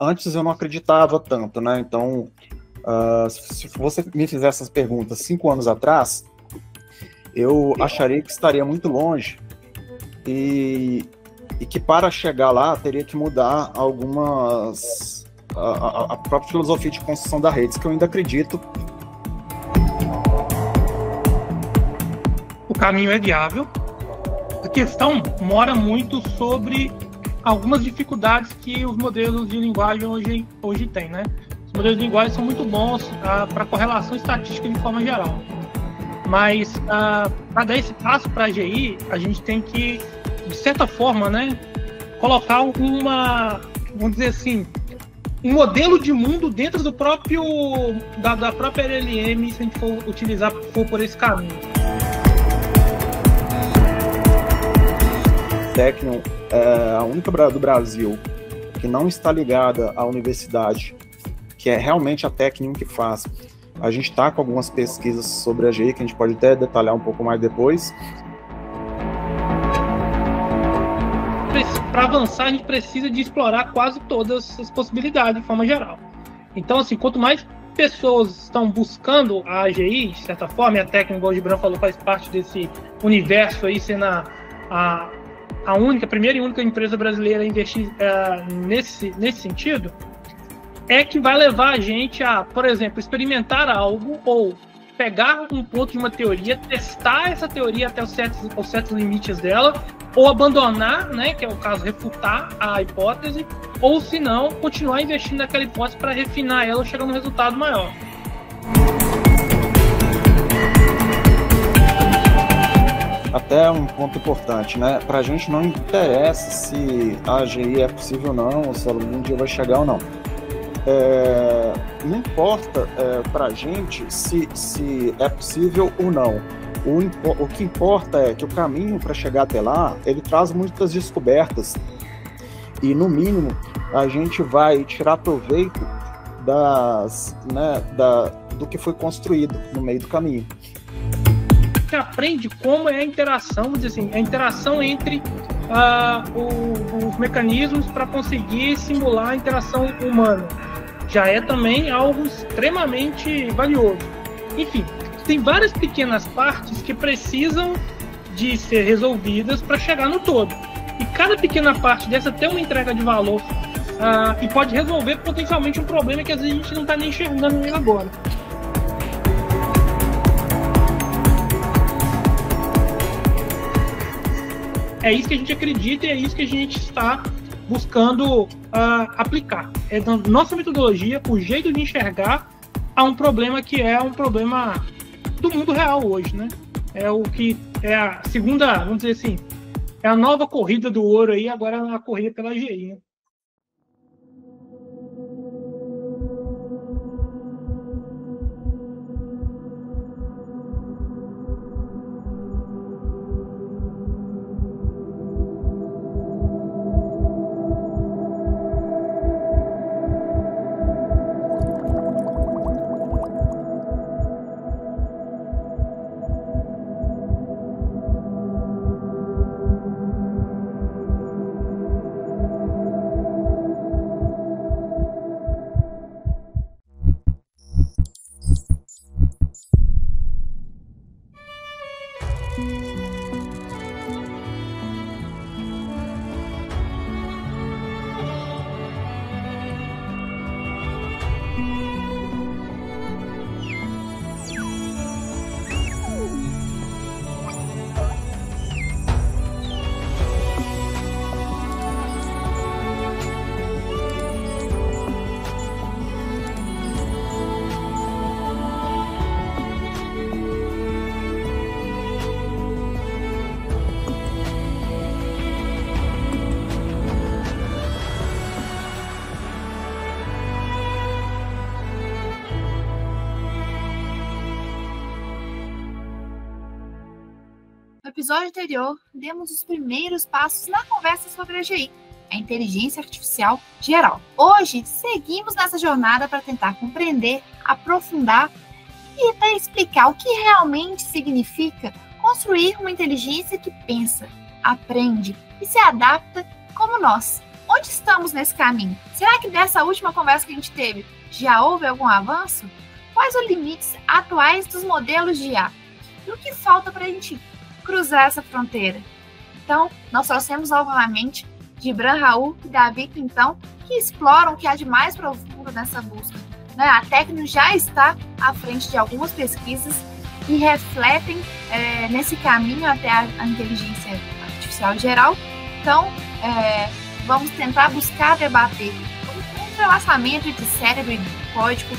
antes eu não acreditava tanto, né? Então, se você me fizesse essas perguntas 5 anos atrás, eu acharia que estaria muito longe e que para chegar lá teria que mudar a própria filosofia de construção da rede, que eu ainda acredito. O caminho é viável. A questão mora muito sobre algumas dificuldades que os modelos de linguagem hoje têm, né? Os modelos de linguagem são muito bons para correlação estatística de forma geral. Mas para dar esse passo para a AGI, a gente tem que, de certa forma, né, colocar vamos dizer assim, um modelo de mundo dentro do próprio da própria LLM, se a gente for por esse caminho. Technion é a única do Brasil que não está ligada à universidade, que é realmente a Technion que faz. A gente está com algumas pesquisas sobre a AGI, que a gente pode até detalhar um pouco mais depois. Para avançar, a gente precisa de explorar quase todas as possibilidades de forma geral. Então, assim, quanto mais pessoas estão buscando a AGI, de certa forma, e a Technion, igual o Gibran falou, faz parte desse universo aí, sendo a primeira e única empresa brasileira a investir nesse sentido, é que vai levar a gente a, por exemplo, experimentar algo ou pegar um ponto de uma teoria, testar essa teoria até os certos limites dela, ou abandonar, né, que é o caso, refutar a hipótese, ou se não, continuar investindo naquela hipótese para refinar ela ou chegar num resultado maior. Até um ponto importante, né? Para a gente não interessa se a AGI é possível ou não, ou se ela algum dia vai chegar ou não. Não importa para a gente se é possível ou não. O que importa é que o caminho para chegar até lá, ele traz muitas descobertas e, no mínimo, a gente vai tirar proveito do que foi construído no meio do caminho. Você aprende como é a interação, vamos dizer assim, a interação entre os mecanismos para conseguir simular a interação humana. Já é também algo extremamente valioso. Enfim, tem várias pequenas partes que precisam de ser resolvidas para chegar no todo. E cada pequena parte dessa tem uma entrega de valor e pode resolver potencialmente um problema que às vezes a gente não está nem enxergando ele agora. É isso que a gente acredita e é isso que a gente está buscando aplicar. É da nossa metodologia, o jeito de enxergar a um problema que é um problema do mundo real hoje, né? É o que é a segunda, vamos dizer assim, é a nova corrida do ouro aí, agora é a corrida pela AGI, né? No episódio anterior, demos os primeiros passos na conversa sobre a AGI, a inteligência artificial geral. Hoje, seguimos nessa jornada para tentar compreender, aprofundar e até explicar o que realmente significa construir uma inteligência que pensa, aprende e se adapta como nós, onde estamos nesse caminho? Será que dessa última conversa que a gente teve, já houve algum avanço? Quais os limites atuais dos modelos de IA? E o que falta para a gente cruzar essa fronteira? Então, nós trouxemos novamente Gibran, Raul e Davi Quintão, que exploram o que há de mais profundo nessa busca. A Tecno já está à frente de algumas pesquisas que refletem nesse caminho até a inteligência artificial geral. Então, vamos tentar buscar debater o entrelaçamento entre cérebro e código,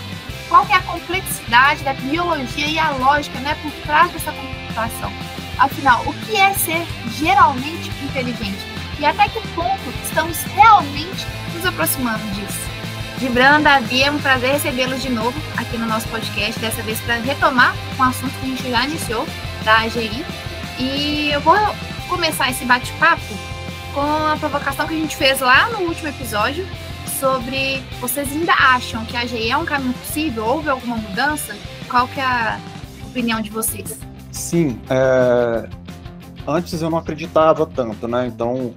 qual que é a complexidade da biologia e a lógica, por trás dessa computação. Afinal, o que é ser geralmente inteligente? E até que ponto estamos realmente nos aproximando disso? Gibran, Davi, é um prazer recebê-los de novo aqui no nosso podcast, dessa vez para retomar um assunto que a gente já iniciou, da AGI. E eu vou começar esse bate-papo com a provocação que a gente fez lá no último episódio, sobre vocês ainda acham que a AGI é um caminho possível? Houve alguma mudança? Qual que é a opinião de vocês? Sim, antes eu não acreditava tanto, né? Então,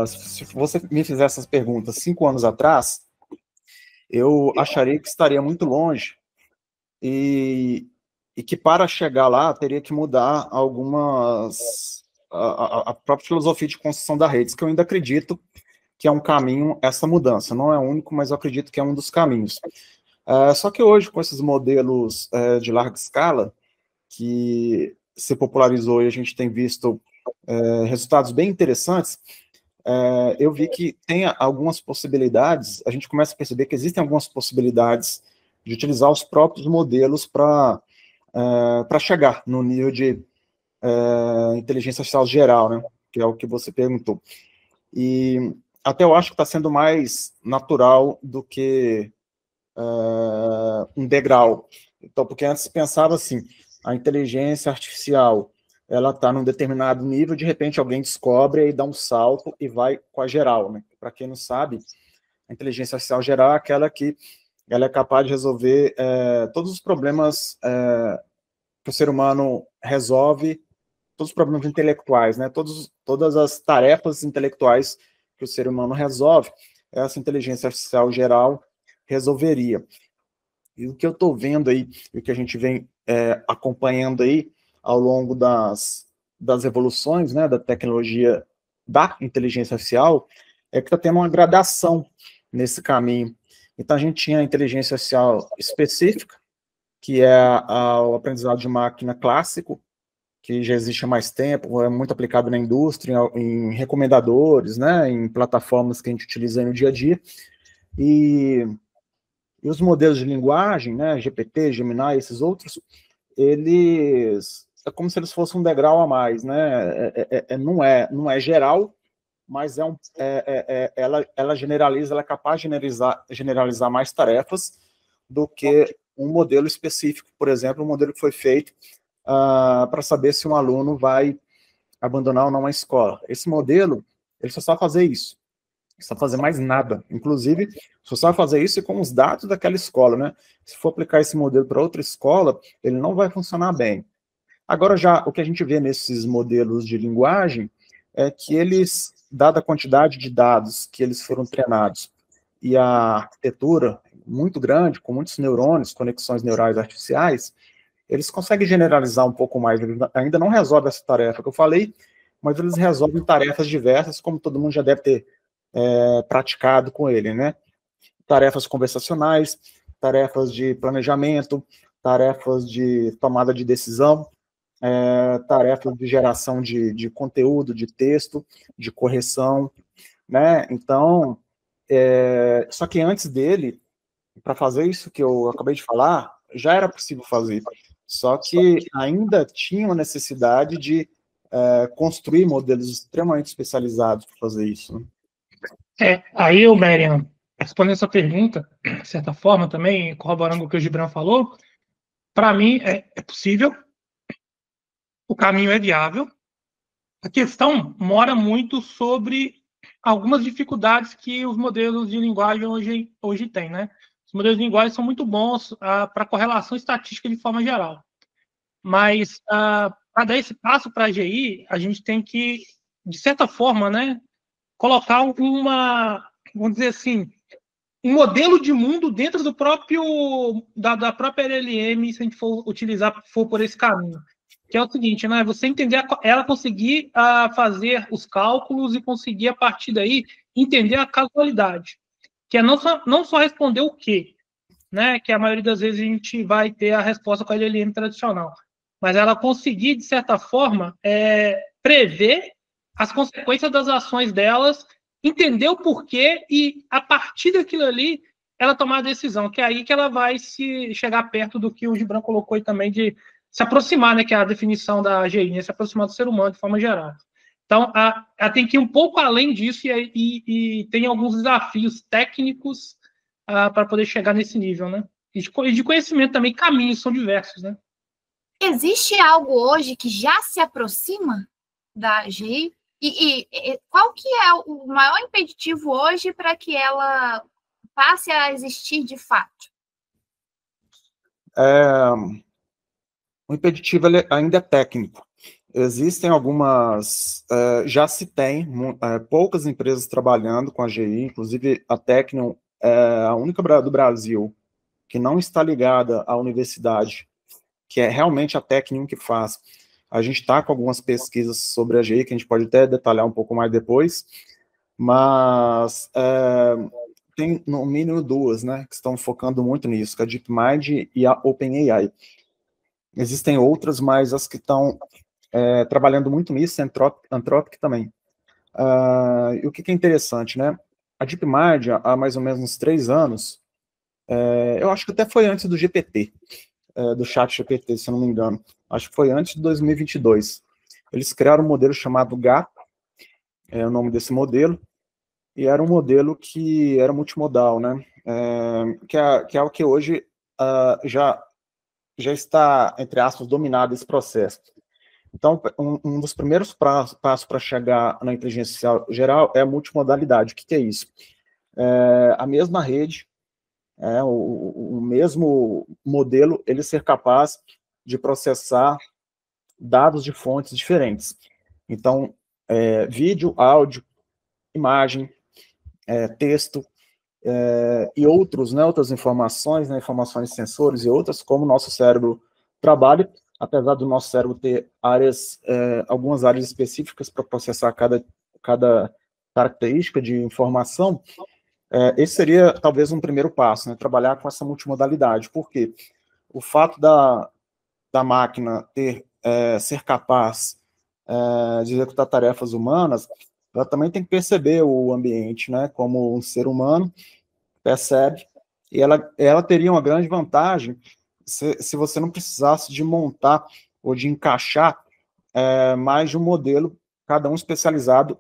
se você me fizesse essas perguntas 5 anos atrás, eu acharia que estaria muito longe e que para chegar lá teria que mudar a própria filosofia de construção da rede, que eu ainda acredito que é um caminho, essa mudança. Não é o único, mas eu acredito que é um dos caminhos. Só que hoje, com esses modelos de larga escala, que se popularizou e a gente tem visto resultados bem interessantes, eu vi que tem algumas possibilidades, a gente começa a perceber que existem algumas possibilidades de utilizar os próprios modelos para chegar no nível de inteligência artificial geral, né, que é o que você perguntou. E até eu acho que está sendo mais natural do que um degrau. Então, porque antes pensava assim, a inteligência artificial, ela está num determinado nível, de repente alguém descobre e dá um salto e vai com a geral, né? Para quem não sabe, a inteligência artificial geral é aquela que ela é capaz de resolver todos os problemas que o ser humano resolve, todos os problemas intelectuais, né? Todas as tarefas intelectuais que o ser humano resolve, essa inteligência artificial geral resolveria. E o que eu estou vendo aí, e o que a gente vem acompanhando aí ao longo das evoluções, né, da tecnologia da inteligência artificial, é que está tendo uma gradação nesse caminho. Então, a gente tinha a inteligência artificial específica, que é o aprendizado de máquina clássico, que já existe há mais tempo, é muito aplicado na indústria, em recomendadores, né, em plataformas que a gente utiliza no dia a dia, e os modelos de linguagem, né, GPT, Gemini, esses outros, eles é como se eles fossem um degrau a mais, né, não é geral, mas ela generaliza, ela é capaz de generalizar mais tarefas do que um modelo específico, por exemplo, um modelo que foi feito para saber se um aluno vai abandonar ou não a escola. Esse modelo, ele só sabe fazer isso, não sabe fazer mais nada. Inclusive, só sabe fazer isso com os dados daquela escola, né? Se for aplicar esse modelo para outra escola, ele não vai funcionar bem. Agora, já, o que a gente vê nesses modelos de linguagem é que eles, dada a quantidade de dados que eles foram treinados e a arquitetura muito grande, com muitos neurônios, conexões neurais artificiais, eles conseguem generalizar um pouco mais. Eles ainda não resolvem essa tarefa que eu falei, mas eles resolvem tarefas diversas, como todo mundo já deve ter praticado com ele, né? Tarefas conversacionais, tarefas de planejamento, tarefas de tomada de decisão, tarefas de geração de conteúdo, de texto, de correção, né? Então, só que antes dele, para fazer isso que eu acabei de falar, já era possível fazer. Só que ainda tinha uma necessidade de construir modelos extremamente especializados para fazer isso, né? Aí, Merian, respondendo essa pergunta, de certa forma também, corroborando o que o Gibran falou, para mim é possível, o caminho é viável. A questão mora muito sobre algumas dificuldades que os modelos de linguagem hoje têm, né? Os modelos de linguagem são muito bons para correlação estatística de forma geral. Mas, para dar esse passo para a AGI, a gente tem que, de certa forma, né, colocar vamos dizer assim, um modelo de mundo dentro do da própria LLM, se a gente for por esse caminho. Que é o seguinte, né? Você entender, ela conseguir fazer os cálculos e conseguir, a partir daí, entender a casualidade. Que é não só responder o quê, né? Que a maioria das vezes a gente vai ter a resposta com a LLM tradicional. Mas ela conseguir, de certa forma, prever as consequências das ações delas, entender o porquê e, a partir daquilo ali, ela tomar a decisão, que é aí que ela vai se chegar perto do que o Gibran colocou aí também, de se aproximar, né, que é a definição da AGI, né, se aproximar do ser humano de forma geral. Então, ela tem que ir um pouco além disso e tem alguns desafios técnicos para poder chegar nesse nível, né? E de conhecimento também, caminhos são diversos, né? Existe algo hoje que já se aproxima da AGI? E qual que é o maior impeditivo hoje para que ela passe a existir de fato? O impeditivo ainda é técnico. Existem algumas, já se tem poucas empresas trabalhando com a AGI, inclusive a Tecnion é a única do Brasil que não está ligada à universidade, que é realmente a Tecnion que faz. A gente está com algumas pesquisas sobre a AGI, que a gente pode até detalhar um pouco mais depois, mas tem no mínimo duas, né, que estão focando muito nisso, que é a DeepMind e a OpenAI. Existem outras, mas as que estão trabalhando muito nisso, Anthropic também. E o que é interessante, né? A DeepMind, há mais ou menos uns 3 anos, eu acho que até foi antes do GPT, do chat GPT, se eu não me engano. Acho que foi antes de 2022. Eles criaram um modelo chamado GAP, é o nome desse modelo, e era um modelo que era multimodal, né? Que é o que hoje já está, entre aspas, dominado esse processo. Então, um dos primeiros passos para chegar na inteligência geral é a multimodalidade. O que é isso? A mesma rede, o mesmo modelo, ele ser capaz de processar dados de fontes diferentes. Então, vídeo, áudio, imagem, texto, e outras informações, né, informações de sensores e outras, como o nosso cérebro trabalha, apesar do nosso cérebro ter algumas áreas específicas para processar cada característica de informação, esse seria talvez um primeiro passo, né, trabalhar com essa multimodalidade. Por quê? O fato da máquina ser capaz de executar tarefas humanas, ela também tem que perceber o ambiente, né, como um ser humano percebe, e ela teria uma grande vantagem se você não precisasse de montar ou de encaixar mais de um modelo, cada um especializado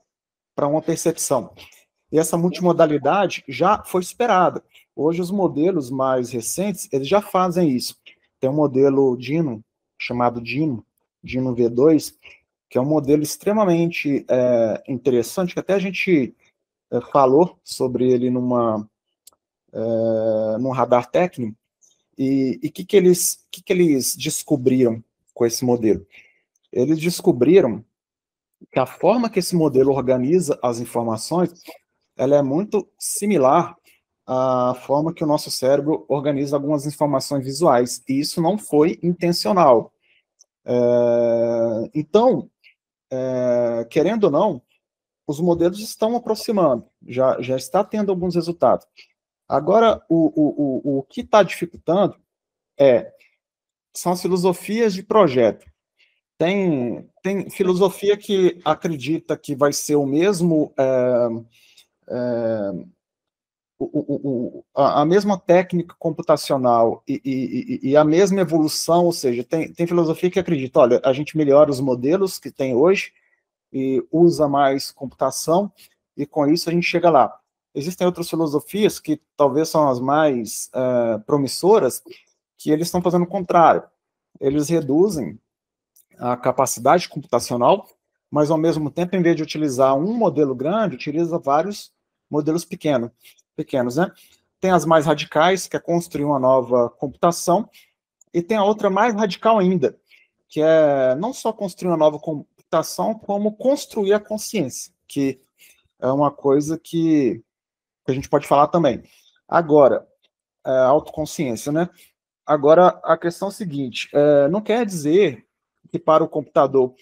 para uma percepção. E essa multimodalidade já foi superada. Hoje, os modelos mais recentes, eles já fazem isso. Tem um modelo Dino, chamado Dino V2, que é um modelo extremamente interessante, que até a gente falou sobre ele num radar técnico. E o que eles descobriram com esse modelo? Eles descobriram que a forma que esse modelo organiza as informações, ela é muito similar à forma que o nosso cérebro organiza algumas informações visuais, e isso não foi intencional. Então, querendo ou não, os modelos estão aproximando, já está tendo alguns resultados. Agora, o que está dificultando são as filosofias de projeto. Tem filosofia que acredita que vai ser o mesmo, a mesma técnica computacional e a mesma evolução, ou seja, tem filosofia que acredita, olha, a gente melhora os modelos que tem hoje e usa mais computação, e com isso a gente chega lá. Existem outras filosofias que talvez são as mais promissoras, que eles estão fazendo o contrário. Eles reduzem a capacidade computacional, mas ao mesmo tempo, em vez de utilizar um modelo grande, utiliza vários modelos pequenos, né? Tem as mais radicais, que é construir uma nova computação, e tem a outra mais radical ainda, que é não só construir uma nova computação, como construir a consciência, que é uma coisa que a gente pode falar também. Agora, autoconsciência, né? Agora, a questão é a seguinte, não quer dizer que para o computador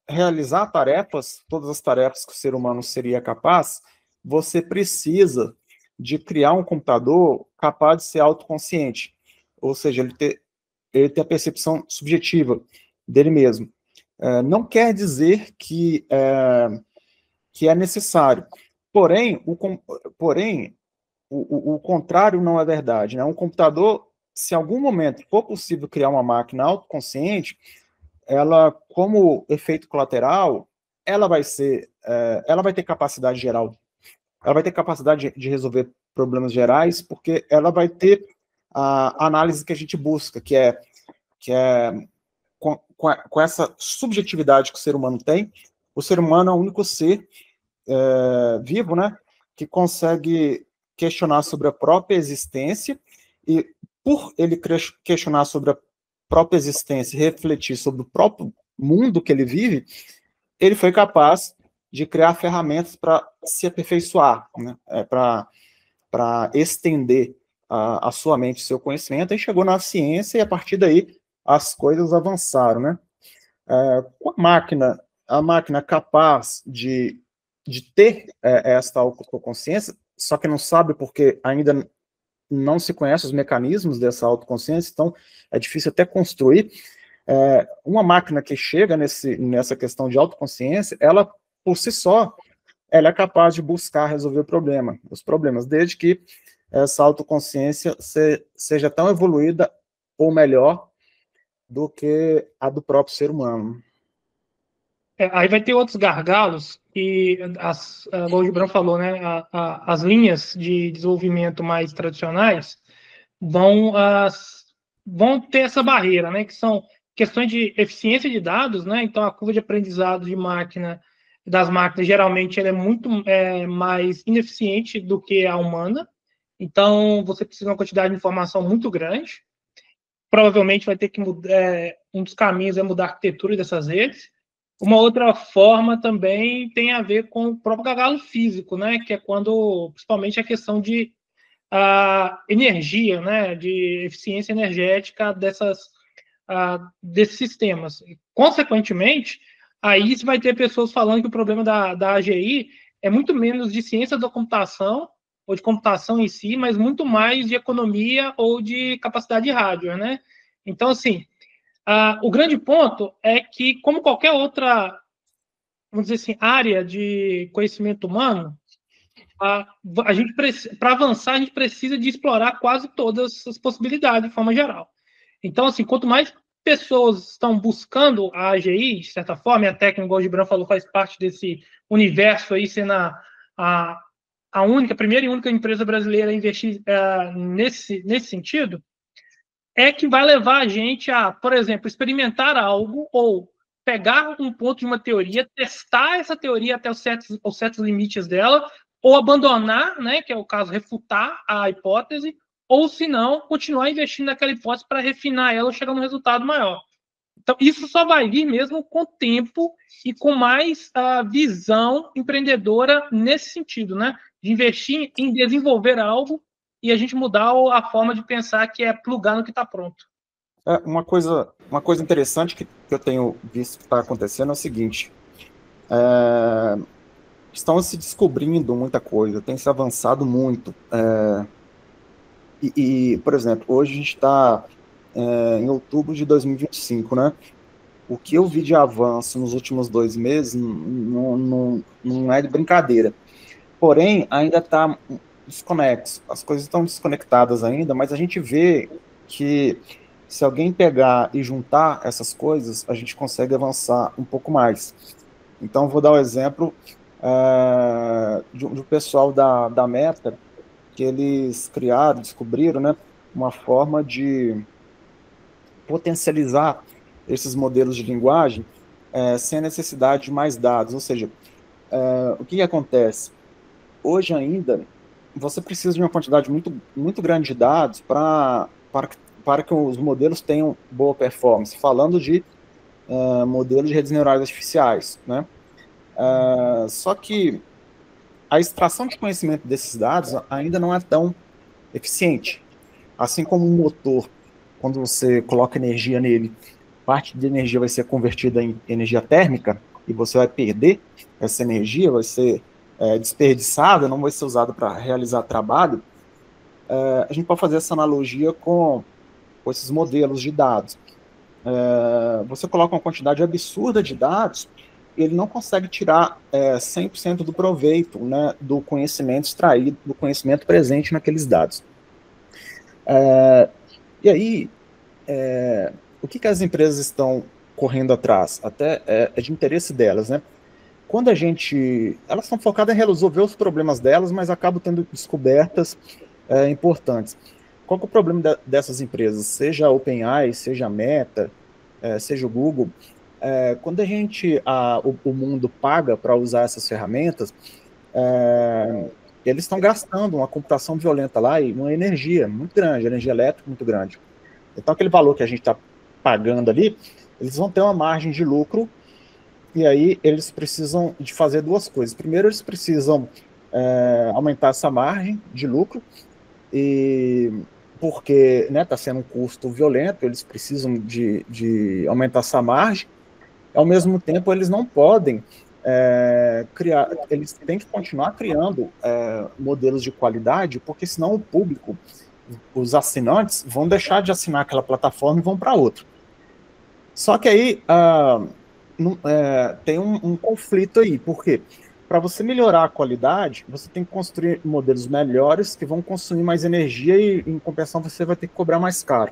realizar tarefas, todas as tarefas que o ser humano seria capaz, você precisa de criar um computador capaz de ser autoconsciente, ou seja, ele ter a percepção subjetiva dele mesmo. Não quer dizer que é necessário. Porém, o contrário não é verdade, né? Um computador, se em algum momento for possível criar uma máquina autoconsciente, ela, como efeito colateral, ela vai ter capacidade geral, ela vai ter capacidade de resolver problemas gerais, porque ela vai ter a análise que a gente busca, que é com essa subjetividade que o ser humano tem. O ser humano é o único ser vivo, né, que consegue questionar sobre a própria existência, e por ele questionar sobre a própria existência e refletir sobre o próprio mundo que ele vive, ele foi capaz de criar ferramentas para se aperfeiçoar, né, para estender a sua mente, seu conhecimento, e chegou na ciência, e a partir daí as coisas avançaram, né? A máquina capaz de ter esta autoconsciência, só que não sabe porque ainda não se conhece os mecanismos dessa autoconsciência, então é difícil até construir. Uma máquina que chega nessa questão de autoconsciência, ela, por si só, ela é capaz de buscar resolver os problemas, desde que essa autoconsciência seja tão evoluída ou melhor do que a do próprio ser humano. Aí vai ter outros gargalos que, como o Gibran falou, né, as linhas de desenvolvimento mais tradicionais vão ter essa barreira, né, que são questões de eficiência de dados, né, então a curva de aprendizado das máquinas geralmente ela é muito mais ineficiente do que a humana, então você precisa de uma quantidade de informação muito grande, provavelmente vai ter que mudar, um dos caminhos é mudar a arquitetura dessas redes. Uma outra forma também tem a ver com o próprio gargalo físico, né? Que é quando, principalmente, a questão de energia, né? De eficiência energética desses sistemas. E, consequentemente, aí você vai ter pessoas falando que o problema da AGI é muito menos de ciência da computação ou de computação em si, mas muito mais de economia ou de capacidade de hardware, né? Então, assim, o grande ponto é que, como qualquer outra, vamos dizer assim, área de conhecimento humano, para avançar, a gente precisa de explorar quase todas as possibilidades de forma geral. Então, assim, quanto mais pessoas estão buscando a AGI, de certa forma, e a técnica, igual o Gibran falou, faz parte desse universo aí, sendo a primeira e única empresa brasileira a investir nesse sentido, é que vai levar a gente a, por exemplo, experimentar algo ou pegar um ponto de uma teoria, testar essa teoria até os certos limites dela, ou abandonar, né, que é o caso, refutar a hipótese, ou, se não, continuar investindo naquela hipótese para refinar ela ou chegar num resultado maior. Então, isso só vai vir mesmo com o tempo e com mais visão empreendedora nesse sentido, né? De investir em desenvolver algo e a gente mudar a forma de pensar, que é plugar no que está pronto. Uma coisa interessante que eu tenho visto que está acontecendo é o seguinte: estão se descobrindo muita coisa, tem se avançado muito. Por exemplo, hoje a gente está em outubro de 2025, né? O que eu vi de avanço nos últimos 2 meses não é de brincadeira. Porém, ainda está desconexo. As coisas estão desconectadas ainda, mas a gente vê que se alguém pegar e juntar essas coisas, a gente consegue avançar um pouco mais. Então, vou dar o exemplo do pessoal da Meta, que eles descobriram, né, uma forma de potencializar esses modelos de linguagem sem a necessidade de mais dados. Ou seja, o que acontece? Hoje ainda, você precisa de uma quantidade muito, muito grande de dados para que os modelos tenham boa performance, falando de modelos de redes neurais artificiais, né? Só que a extração de conhecimento desses dados ainda não é tão eficiente. Assim como um motor, quando você coloca energia nele, parte de energia vai ser convertida em energia térmica e você vai perder essa energia, vai ser desperdiçada, não vai ser usada para realizar trabalho. A gente pode fazer essa analogia com esses modelos de dados. Você coloca uma quantidade absurda de dados, ele não consegue tirar 100% do proveito, né, do conhecimento extraído, do conhecimento presente naqueles dados. E aí, o que as empresas estão correndo atrás? Até é de interesse delas, né? Quando elas estão focadas em resolver os problemas delas, mas acabam tendo descobertas importantes. Qual que é o problema dessas empresas? Seja a OpenAI, seja a Meta, seja o Google, quando o mundo paga para usar essas ferramentas, eles estão gastando uma computação violenta lá e uma energia muito grande, energia elétrica muito grande. Então, aquele valor que a gente está pagando ali, eles vão ter uma margem de lucro, e aí eles precisam de fazer duas coisas. Primeiro, eles precisam aumentar essa margem de lucro, porque está sendo um custo violento, eles precisam de aumentar essa margem. Ao mesmo tempo, eles não podem criar, eles têm que continuar criando modelos de qualidade, porque senão o público, os assinantes, vão deixar de assinar aquela plataforma e vão para outra. Só que aí tem um conflito aí, por quê? Para você melhorar a qualidade, você tem que construir modelos melhores que vão consumir mais energia e, em compensação, você vai ter que cobrar mais caro.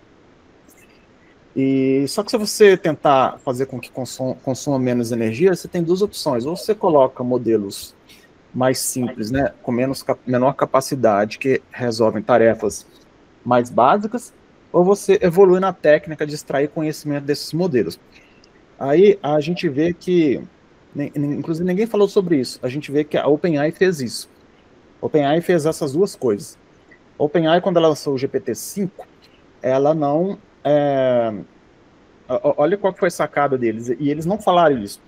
Só que se você tentar fazer com que consuma menos energia, você tem duas opções. Ou você coloca modelos mais simples, né, com menor capacidade, que resolvem tarefas mais básicas, ou você evolui na técnica de extrair conhecimento desses modelos. Aí a gente vê que, inclusive ninguém falou sobre isso, a gente vê que a OpenAI fez isso. A OpenAI fez essas duas coisas. A OpenAI, quando ela lançou o GPT-5, ela não... olha qual foi a sacada deles, e eles não falaram isso.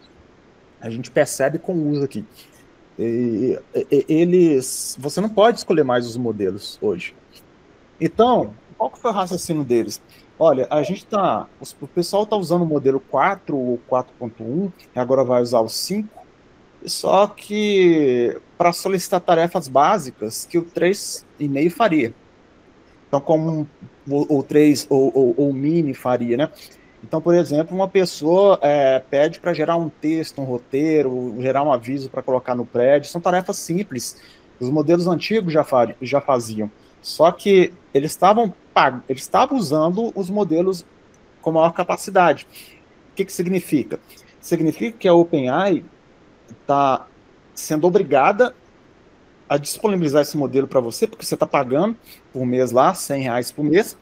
A gente percebe com o uso aqui. Você não pode escolher mais os modelos hoje. Então, qual que foi o raciocínio deles? Olha, o pessoal está usando o modelo 4 ou 4.1, agora vai usar o 5, só que para solicitar tarefas básicas que o 3,5 faria. Então, como o 3 ou o mini faria, né? Então, por exemplo, uma pessoa pede para gerar um texto, um roteiro, gerar um aviso para colocar no prédio, são tarefas simples. Os modelos antigos já faziam. Só que eles estavam usando os modelos com maior capacidade. O que significa? Significa que a OpenAI está sendo obrigada a disponibilizar esse modelo para você, porque você está pagando por mês lá, R$100 por mês,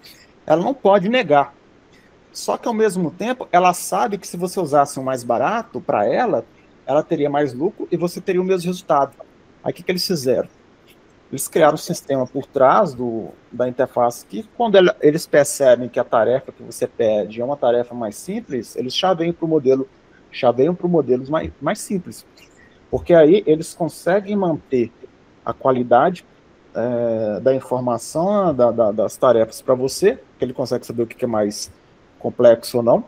ela não pode negar. Só que, ao mesmo tempo, ela sabe que se você usasse um mais barato para ela teria mais lucro e você teria o mesmo resultado. Aí, o que eles fizeram? Eles criaram um sistema por trás da interface que, quando eles percebem que a tarefa que você pede é uma tarefa mais simples, eles chaveiam para modelos mais simples. Porque aí eles conseguem manter a qualidade da informação, das tarefas para você, que ele consegue saber o que é mais complexo ou não,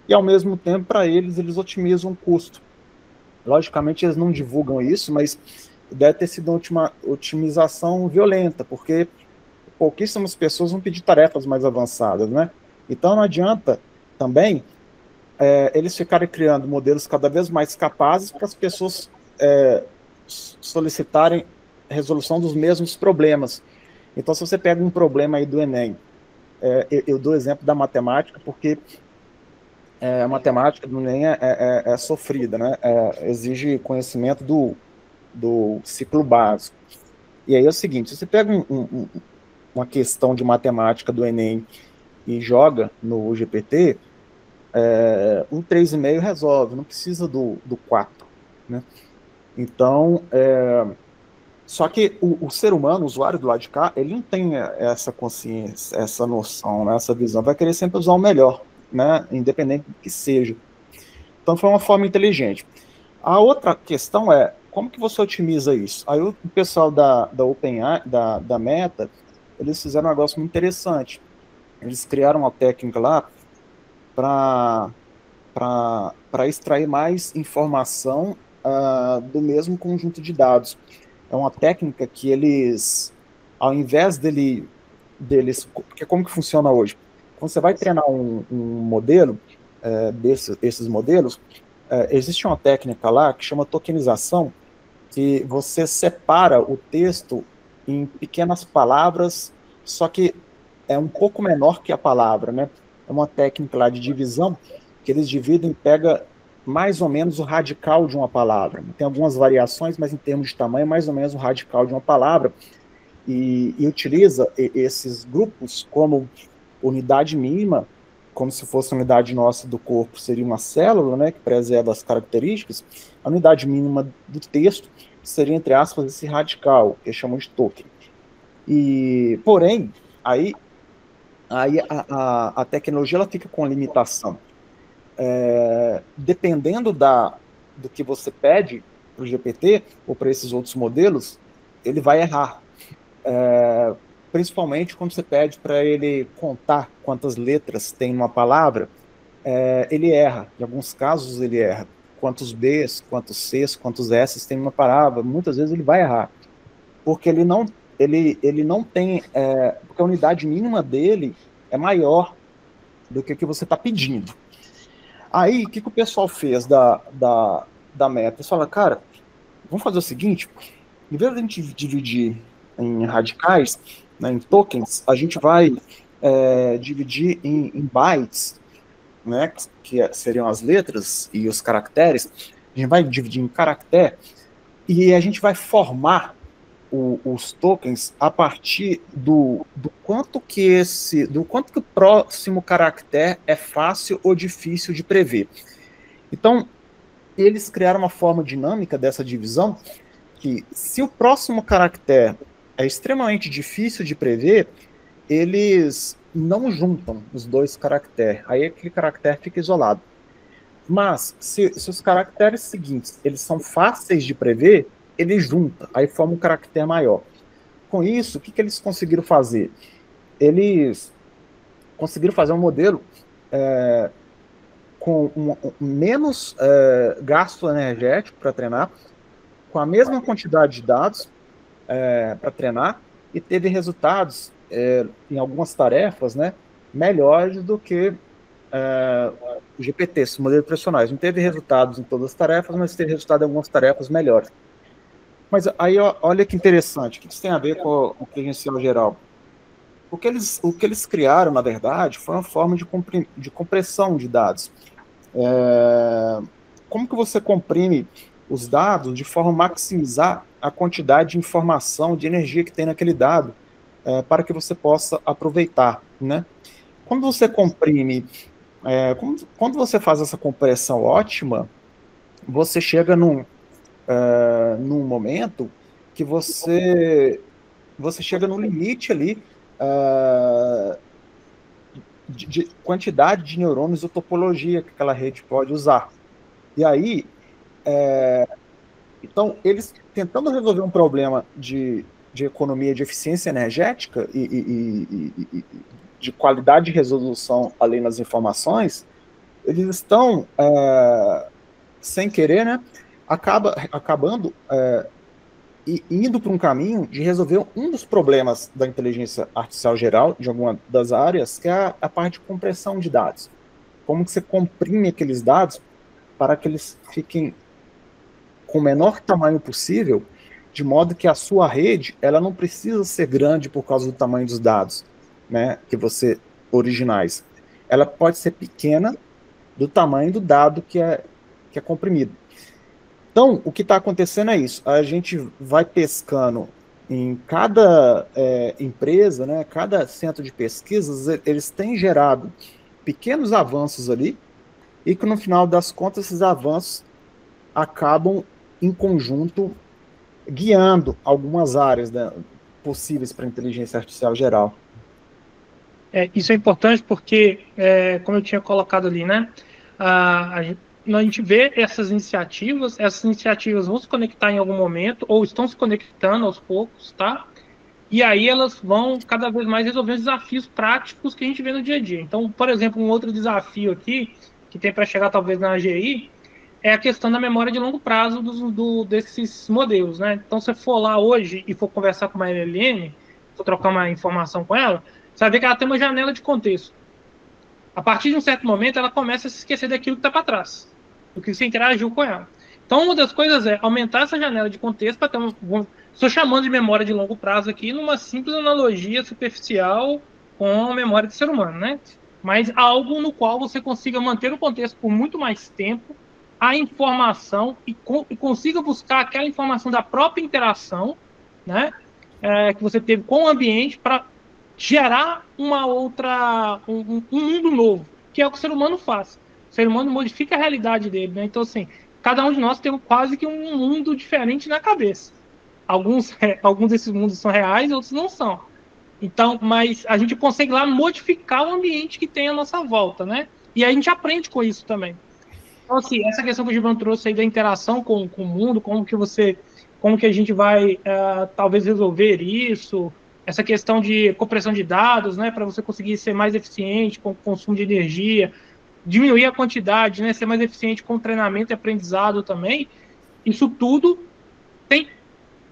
e ao mesmo tempo, para eles otimizam o custo. Logicamente, eles não divulgam isso, mas deve ter sido uma otimização violenta, porque pouquíssimas pessoas vão pedir tarefas mais avançadas, né? Então, não adianta também eles ficarem criando modelos cada vez mais capazes para as pessoas solicitarem resolução dos mesmos problemas. Então, se você pega um problema aí do Enem, eu dou exemplo da matemática, porque a matemática do Enem é sofrida, né? Exige conhecimento do ciclo básico. E aí é o seguinte, se você pega uma questão de matemática do Enem e joga no GPT, um 3,5 resolve, não precisa do 4, né? Então, só que o ser humano, o usuário do lado de cá, ele não tem essa consciência, essa noção, né, essa visão, vai querer sempre usar o melhor, né, independente do que seja. Então, foi uma forma inteligente. A outra questão é, como que você otimiza isso? Aí o pessoal da OpenAI, da Meta, eles fizeram um negócio muito interessante. Eles criaram uma técnica lá para extrair mais informação do mesmo conjunto de dados. É uma técnica que eles, ao invés deles, porque como que funciona hoje? Quando você vai treinar um modelo, esses modelos, existe uma técnica lá que chama tokenização, que você separa o texto em pequenas palavras, só que é um pouco menor que a palavra, né? É uma técnica lá de divisão, que eles dividem e pega mais ou menos o radical de uma palavra. Tem algumas variações, mas em termos de tamanho, mais ou menos o radical de uma palavra, e utiliza esses grupos como unidade mínima, como se fosse a unidade nossa do corpo, seria uma célula, né, que preserva as características. A unidade mínima do texto seria, entre aspas, esse radical, que chamam de token. Porém, aí a tecnologia ela fica com limitação. Dependendo do que você pede para o GPT ou para esses outros modelos, ele vai errar. Principalmente quando você pede para ele contar quantas letras tem numa palavra, ele erra. Em alguns casos ele erra. Quantos Bs, quantos Cs, quantos Ss tem numa palavra, muitas vezes ele vai errar. Porque ele não tem... porque a unidade mínima dele é maior do que o que você está pedindo. Aí, o que o pessoal fez da Meta? Eles falaram, cara, vamos fazer o seguinte, em vez de a gente dividir em radicais, né, em tokens, a gente vai dividir em bytes, né, que seriam as letras e os caracteres. A gente vai dividir em caractere e a gente vai formar os tokens a partir do quanto que o próximo caractere é fácil ou difícil de prever. Então, eles criaram uma forma dinâmica dessa divisão, que se o próximo caractere é extremamente difícil de prever, eles não juntam os dois caracteres. Aí aquele caractere fica isolado. Mas, se os caracteres seguintes eles são fáceis de prever, ele junta, aí forma um caractere maior. Com isso, o que eles conseguiram fazer? Eles conseguiram fazer um modelo com menos gasto energético para treinar, com a mesma quantidade de dados para treinar, e teve resultados em algumas tarefas, né, melhores do que o GPT, os modelos tradicionais. Não teve resultados em todas as tarefas, mas teve resultado em algumas tarefas melhores. Mas aí, olha que interessante, o que isso tem a ver com o inteligência geral? O que eles criaram, na verdade, foi uma forma de compressão de dados. Como que você comprime os dados de forma a maximizar a quantidade de informação, de energia que tem naquele dado, para que você possa aproveitar, né? Quando você comprime, quando você faz essa compressão ótima, você chega num momento que você chega no limite ali de quantidade de neurônios ou topologia que aquela rede pode usar. E aí, então, eles tentando resolver um problema de economia de eficiência energética e de qualidade de resolução além das informações, eles estão, sem querer, né, acabando indo para um caminho de resolver um dos problemas da inteligência artificial geral, de alguma das áreas, que é a parte de compressão de dados. Como que você comprime aqueles dados para que eles fiquem com o menor tamanho possível, de modo que a sua rede ela não precisa ser grande por causa do tamanho dos dados, né, que você originais. Ela pode ser pequena do tamanho do dado que é comprimido. Então, o que está acontecendo é isso. A gente vai pescando em cada empresa, né, cada centro de pesquisas, eles têm gerado pequenos avanços ali, e que no final das contas esses avanços acabam em conjunto guiando algumas áreas, né, possíveis para a inteligência artificial geral. Isso é importante porque, como eu tinha colocado ali, né, a gente vê essas iniciativas vão se conectar em algum momento, ou estão se conectando aos poucos, tá? E aí elas vão cada vez mais resolvendo desafios práticos que a gente vê no dia a dia. Então, por exemplo, um outro desafio aqui, que tem para chegar talvez na AGI, é a questão da memória de longo prazo desses modelos, né? Então, se você for lá hoje e for conversar com uma LLM, for trocar uma informação com ela, você vai ver que ela tem uma janela de contexto. A partir de um certo momento, ela começa a se esquecer daquilo que está para trás, do que você interagiu com ela. Então, uma das coisas é aumentar essa janela de contexto para ter estou chamando de memória de longo prazo aqui numa simples analogia superficial com a memória do ser humano, né? Mas algo no qual você consiga manter o contexto por muito mais tempo, a informação e consiga buscar aquela informação da própria interação, né? Que você teve com o ambiente para gerar um mundo novo, que é o que o ser humano faz. O ser humano modifica a realidade dele, né? Então, assim, cada um de nós tem quase que um mundo diferente na cabeça. Alguns desses mundos são reais, outros não são. Então, mas a gente consegue lá modificar o ambiente que tem à nossa volta, né? E a gente aprende com isso também. Então, assim, essa questão que o Gibran trouxe aí da interação com o mundo, como que a gente vai talvez resolver isso, essa questão de compressão de dados, né, para você conseguir ser mais eficiente com o consumo de energia, diminuir a quantidade, né, ser mais eficiente com treinamento e aprendizado também. Isso tudo tem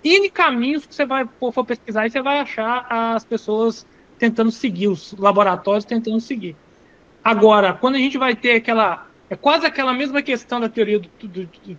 N caminhos que você for pesquisar e você vai achar as pessoas tentando seguir, os laboratórios tentando seguir. Agora, quando a gente vai ter é quase aquela mesma questão da teoria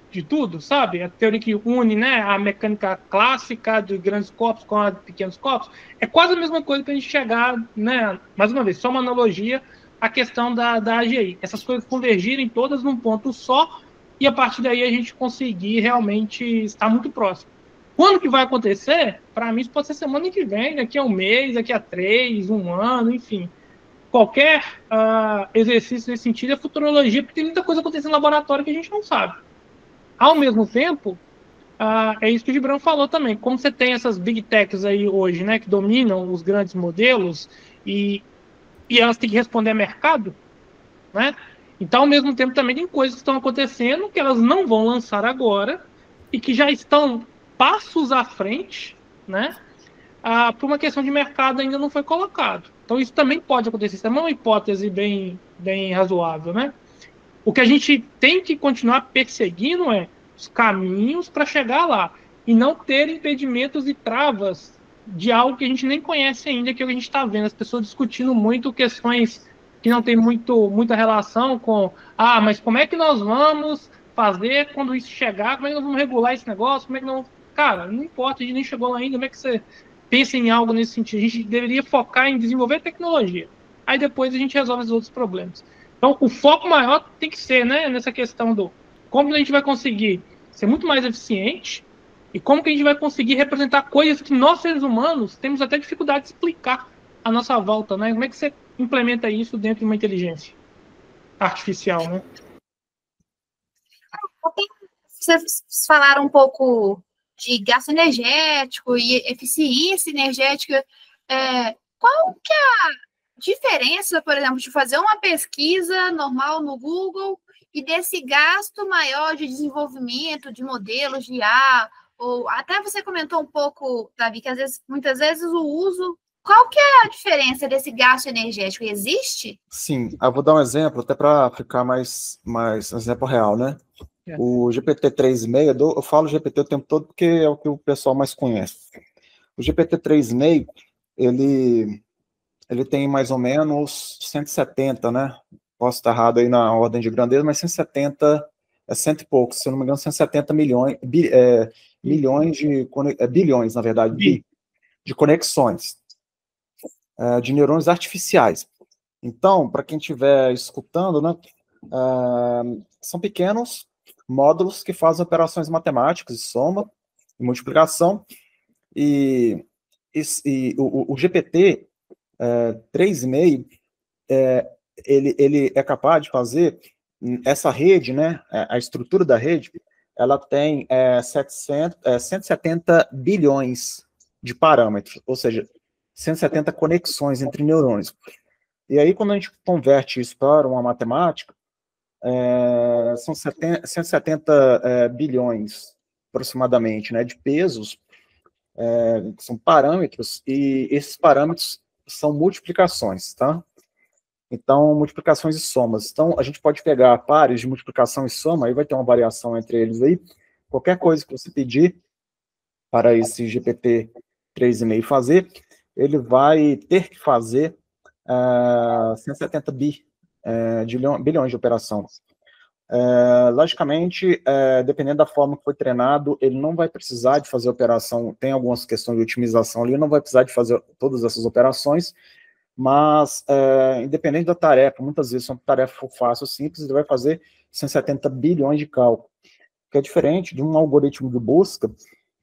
de tudo, sabe? A teoria que une, né, a mecânica clássica de grandes corpos com a de pequenos corpos. É quase a mesma coisa para a gente chegar, né, mais uma vez, só uma analogia, à questão da AGI. Essas coisas convergirem todas num ponto só e a partir daí a gente conseguir realmente estar muito próximo. Quando que vai acontecer? Para mim, isso pode ser semana que vem, daqui a um mês, daqui a 3, um ano, enfim. Qualquer exercício nesse sentido é futurologia, porque tem muita coisa acontecendo no laboratório que a gente não sabe. Ao mesmo tempo, é isso que o Gibran falou também. Como você tem essas big techs aí hoje, né, que dominam os grandes modelos e elas têm que responder a mercado, né? Então, ao mesmo tempo, também tem coisas que estão acontecendo que elas não vão lançar agora e que já estão passos à frente, né? Por uma questão de mercado ainda não foi colocado. Então isso também pode acontecer. Isso é uma hipótese bem razoável, né? O que a gente tem que continuar perseguindo é os caminhos para chegar lá e não ter impedimentos e travas de algo que a gente nem conhece ainda, que é o que a gente está vendo. As pessoas discutindo muito questões que não tem muita relação com mas como é que nós vamos fazer quando isso chegar? Como é que nós vamos regular esse negócio? Como é que não... Cara, não importa, a gente nem chegou lá ainda, como é que você pensa em algo nesse sentido? A gente deveria focar em desenvolver tecnologia. Aí depois a gente resolve os outros problemas. Então, o foco maior tem que ser, né, nessa questão do como a gente vai conseguir ser muito mais eficiente e como que a gente vai conseguir representar coisas que nós, seres humanos, temos até dificuldade de explicar à nossa volta, né? Como é que você implementa isso dentro de uma inteligência artificial, né? Vocês falaram um pouco de gasto energético e eficiência energética. Qual que é a diferença, por exemplo, de fazer uma pesquisa normal no Google e desse gasto maior de desenvolvimento de modelos de IA, ou até você comentou um pouco, Davi, que muitas vezes o uso... Qual que é a diferença desse gasto energético? Existe? Sim, eu vou dar um exemplo, até para ficar mais exemplo real, né? O GPT-3.5, eu falo GPT o tempo todo porque é o que o pessoal mais conhece. O GPT-3.5, ele tem mais ou menos 170, né? Posso estar errado aí na ordem de grandeza, mas 170, cento e pouco, se eu não me engano, 170 milhões, bilhões, na verdade, de conexões de neurônios artificiais. Então, para quem estiver escutando, né, são pequenos módulos que fazem operações matemáticas de soma e multiplicação, e o GPT 3.5, ele é capaz de fazer essa rede, né, a estrutura da rede, ela tem 170 bilhões de parâmetros, ou seja, 170 conexões entre neurônios. E aí, quando a gente converte isso para uma matemática, são 170 bilhões, aproximadamente, né, de pesos, que são parâmetros, e esses parâmetros são multiplicações, tá? Então, multiplicações e somas. Então, a gente pode pegar pares de multiplicação e soma, aí vai ter uma variação entre eles aí. Qualquer coisa que você pedir para esse GPT 3,5 fazer, ele vai ter que fazer 170 bilhões de operação. Logicamente, dependendo da forma que foi treinado, ele não vai precisar de fazer operação, tem algumas questões de otimização ali, não vai precisar de fazer todas essas operações, mas, independente da tarefa, muitas vezes uma tarefa fácil, simples, ele vai fazer 170 bilhões de cálculos, que é diferente de um algoritmo de busca,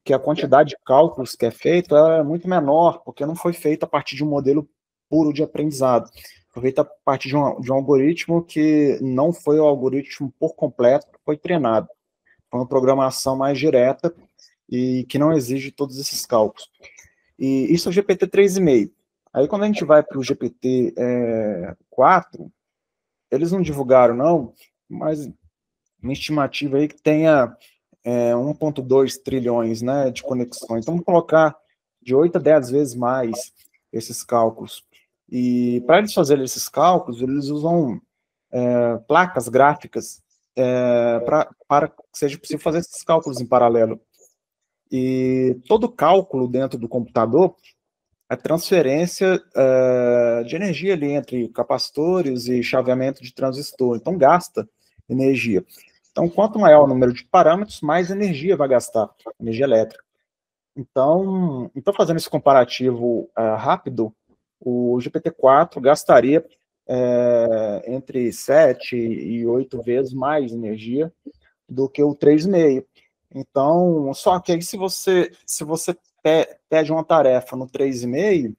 que a quantidade de cálculos que é feita é muito menor, porque não foi feita a partir de um modelo puro de aprendizado, foi feita a partir de um algoritmo que não foi o algoritmo por completo que foi treinado, foi uma programação mais direta e que não exige todos esses cálculos. E isso é o GPT 3,5. Aí, quando a gente vai para o GPT 4, eles não divulgaram, não, mas uma estimativa aí que tenha 1,2 trilhões, né, de conexões. Então, vamos colocar de 8 a 10 vezes mais esses cálculos. E para eles fazerem esses cálculos, eles usam placas gráficas para que seja possível fazer esses cálculos em paralelo. E todo cálculo dentro do computador é transferência de energia ali entre capacitores e chaveamento de transistor. Então, gasta energia. Então, quanto maior o número de parâmetros, mais energia vai gastar, energia elétrica. Então fazendo esse comparativo rápido, o GPT-4 gastaria entre 7 e 8 vezes mais energia do que o 3,5. Então, só que aí se você pede uma tarefa no 3,5,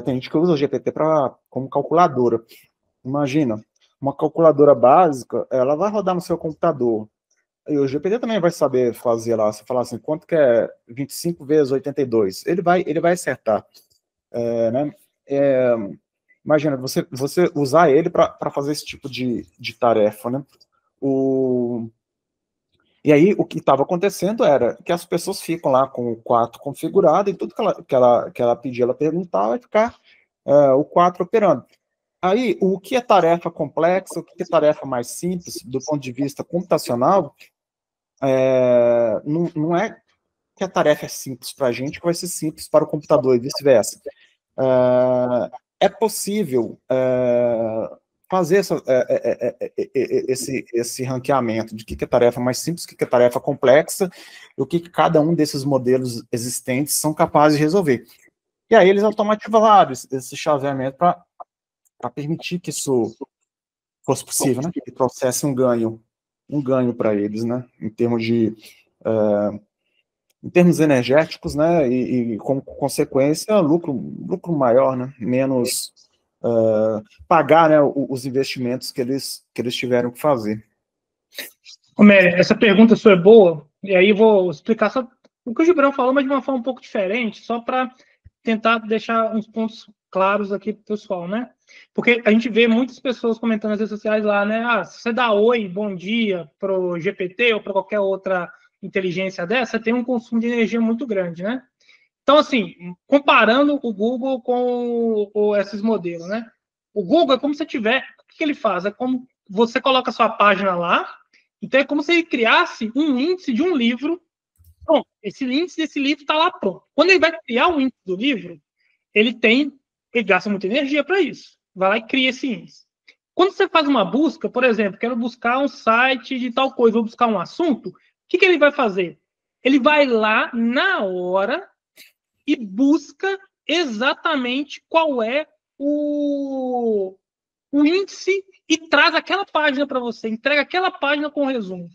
tem gente que usa o GPT como calculadora. Imagina, uma calculadora básica, ela vai rodar no seu computador. E o GPT também vai saber fazer lá, você falar assim, quanto que é 25 vezes 82? Ele vai acertar. Né? Imagina, você usar ele para fazer esse tipo de tarefa, né? E aí, o que estava acontecendo era que as pessoas ficam lá com o 4 configurado e tudo que ela pedir, ela perguntar, vai ficar o 4 operando. Aí, o que é tarefa complexa, o que é tarefa mais simples, do ponto de vista computacional, não é que a tarefa é simples para a gente, que vai ser simples para o computador e vice-versa. É possível fazer esse ranqueamento de o que é tarefa mais simples, o que é tarefa complexa, e o que cada um desses modelos existentes são capazes de resolver. E aí eles automatizaram esse chaveamento para permitir que isso fosse possível, né? Que trouxesse um ganho para eles, né? Em termos energéticos, né? E como consequência, lucro maior, né? Menos pagar, né, os investimentos que eles tiveram que fazer. Homero, essa pergunta sua é boa, e aí eu vou explicar só o que o Gibran falou, mas de uma forma um pouco diferente, só para tentar deixar uns pontos claros aqui para o pessoal, né? Porque a gente vê muitas pessoas comentando nas redes sociais lá, né? Se você dá oi, bom dia para o GPT ou para qualquer outra inteligência dessa, tem um consumo de energia muito grande, né? Então, assim, comparando o Google com esses modelos, né? O Google é como se tiver... O que ele faz? É como você coloca a sua página lá, então é como se ele criasse um índice de um livro. Pronto, esse índice desse livro está lá pronto. Quando ele vai criar o índice do livro, ele gasta muita energia para isso. Vai lá e cria esse índice. Quando você faz uma busca, por exemplo, quero buscar um site de tal coisa, vou buscar um assunto, o que ele vai fazer? Ele vai lá na hora e busca exatamente qual é o índice e traz aquela página para você, entrega aquela página com o resumo.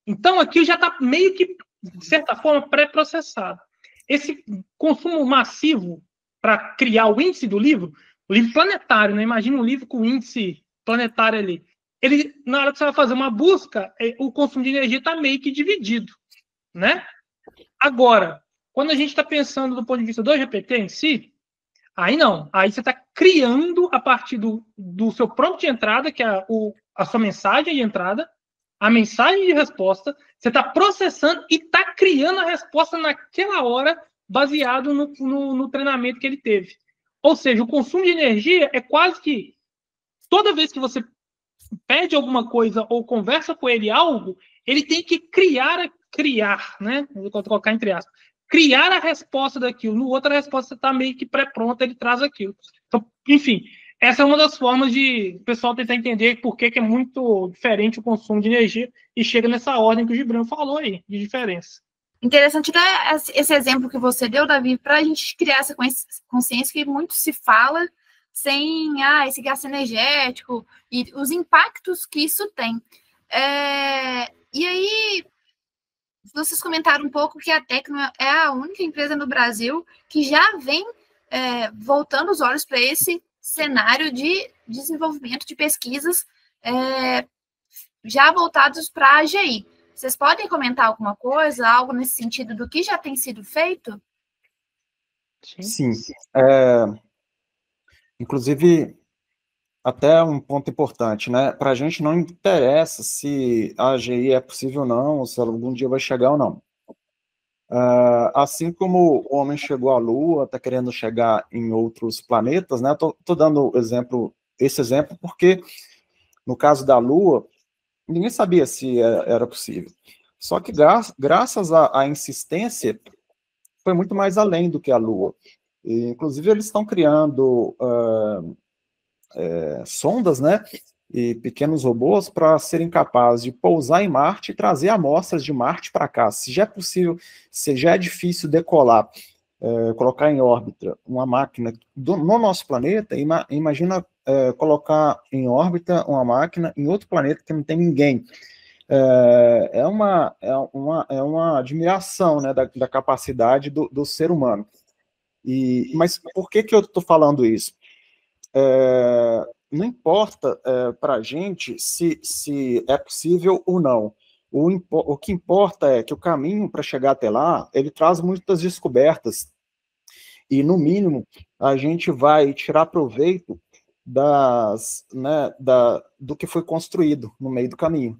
Então, aqui já está meio que, de certa forma, pré-processado. Esse consumo massivo para criar o índice do livro, o livro planetário, né? Imagina um livro com índice planetário ali. Na hora que você vai fazer uma busca, o consumo de energia está meio que dividido, né? Agora, quando a gente está pensando do ponto de vista do GPT em si, aí não. Aí você está criando a partir do seu prompt de entrada, que é a sua mensagem de entrada, a mensagem de resposta, você está processando e está criando a resposta naquela hora, baseado no treinamento que ele teve. Ou seja, o consumo de energia é quase que toda vez que você pede alguma coisa ou conversa com ele algo, ele tem que criar, né? Vou colocar entre aspas. Criar a resposta daquilo. No outro, a resposta está meio que pré-pronta, ele traz aquilo. Então, enfim, essa é uma das formas de o pessoal tentar entender por que é muito diferente o consumo de energia e chega nessa ordem que o Gibran falou aí, de diferença. Interessante dar esse exemplo que você deu, Davi, para a gente criar essa consciência que muito se fala sem esse gasto energético e os impactos que isso tem. E aí, vocês comentaram um pouco que a Tecno é a única empresa no Brasil que já vem voltando os olhos para esse cenário de desenvolvimento de pesquisas já voltados para a AGI. Vocês podem comentar alguma coisa, algo nesse sentido do que já tem sido feito? Sim. Inclusive, até um ponto importante, né? Para a gente não interessa se a AGI é possível ou não, ou se ela algum dia vai chegar ou não. Assim como o homem chegou à Lua, está querendo chegar em outros planetas, né? Estou dando esse exemplo porque, no caso da Lua, ninguém sabia se era possível. Só que, graças à insistência, foi muito mais além do que a Lua. E, inclusive, eles estão criando sondas, né? E pequenos robôs para serem capazes de pousar em Marte e trazer amostras de Marte para cá. Se já é possível, se já é difícil decolar, colocar em órbita uma máquina no nosso planeta, imagina colocar em órbita uma máquina em outro planeta que não tem ninguém. É uma admiração, né, da capacidade do ser humano. Mas por que eu estou falando isso? Não importa para a gente se é possível ou não. O que importa é que o caminho para chegar até lá, ele traz muitas descobertas. E, no mínimo, a gente vai tirar proveito do que foi construído no meio do caminho.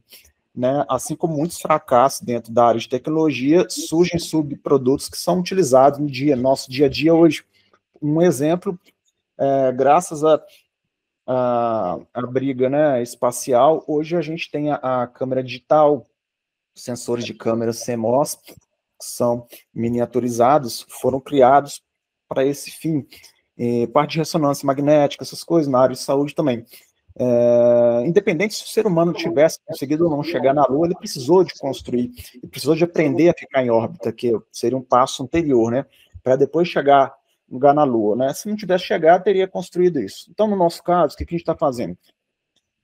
Né? Assim como muitos fracassos dentro da área de tecnologia, surgem subprodutos que são utilizados no nosso dia a dia hoje. Um exemplo, graças à briga, né, espacial, hoje a gente tem a câmera digital, sensores de câmera CMOS, que são miniaturizados, foram criados para esse fim. Parte de ressonância magnética, essas coisas, na área de saúde também. Independente se o ser humano tivesse conseguido ou não chegar na Lua, ele precisou de construir, ele precisou de aprender a ficar em órbita, que seria um passo anterior, né, para depois chegar na Lua, né? Se não tivesse chegado, teria construído isso. Então, no nosso caso, o que a gente está fazendo?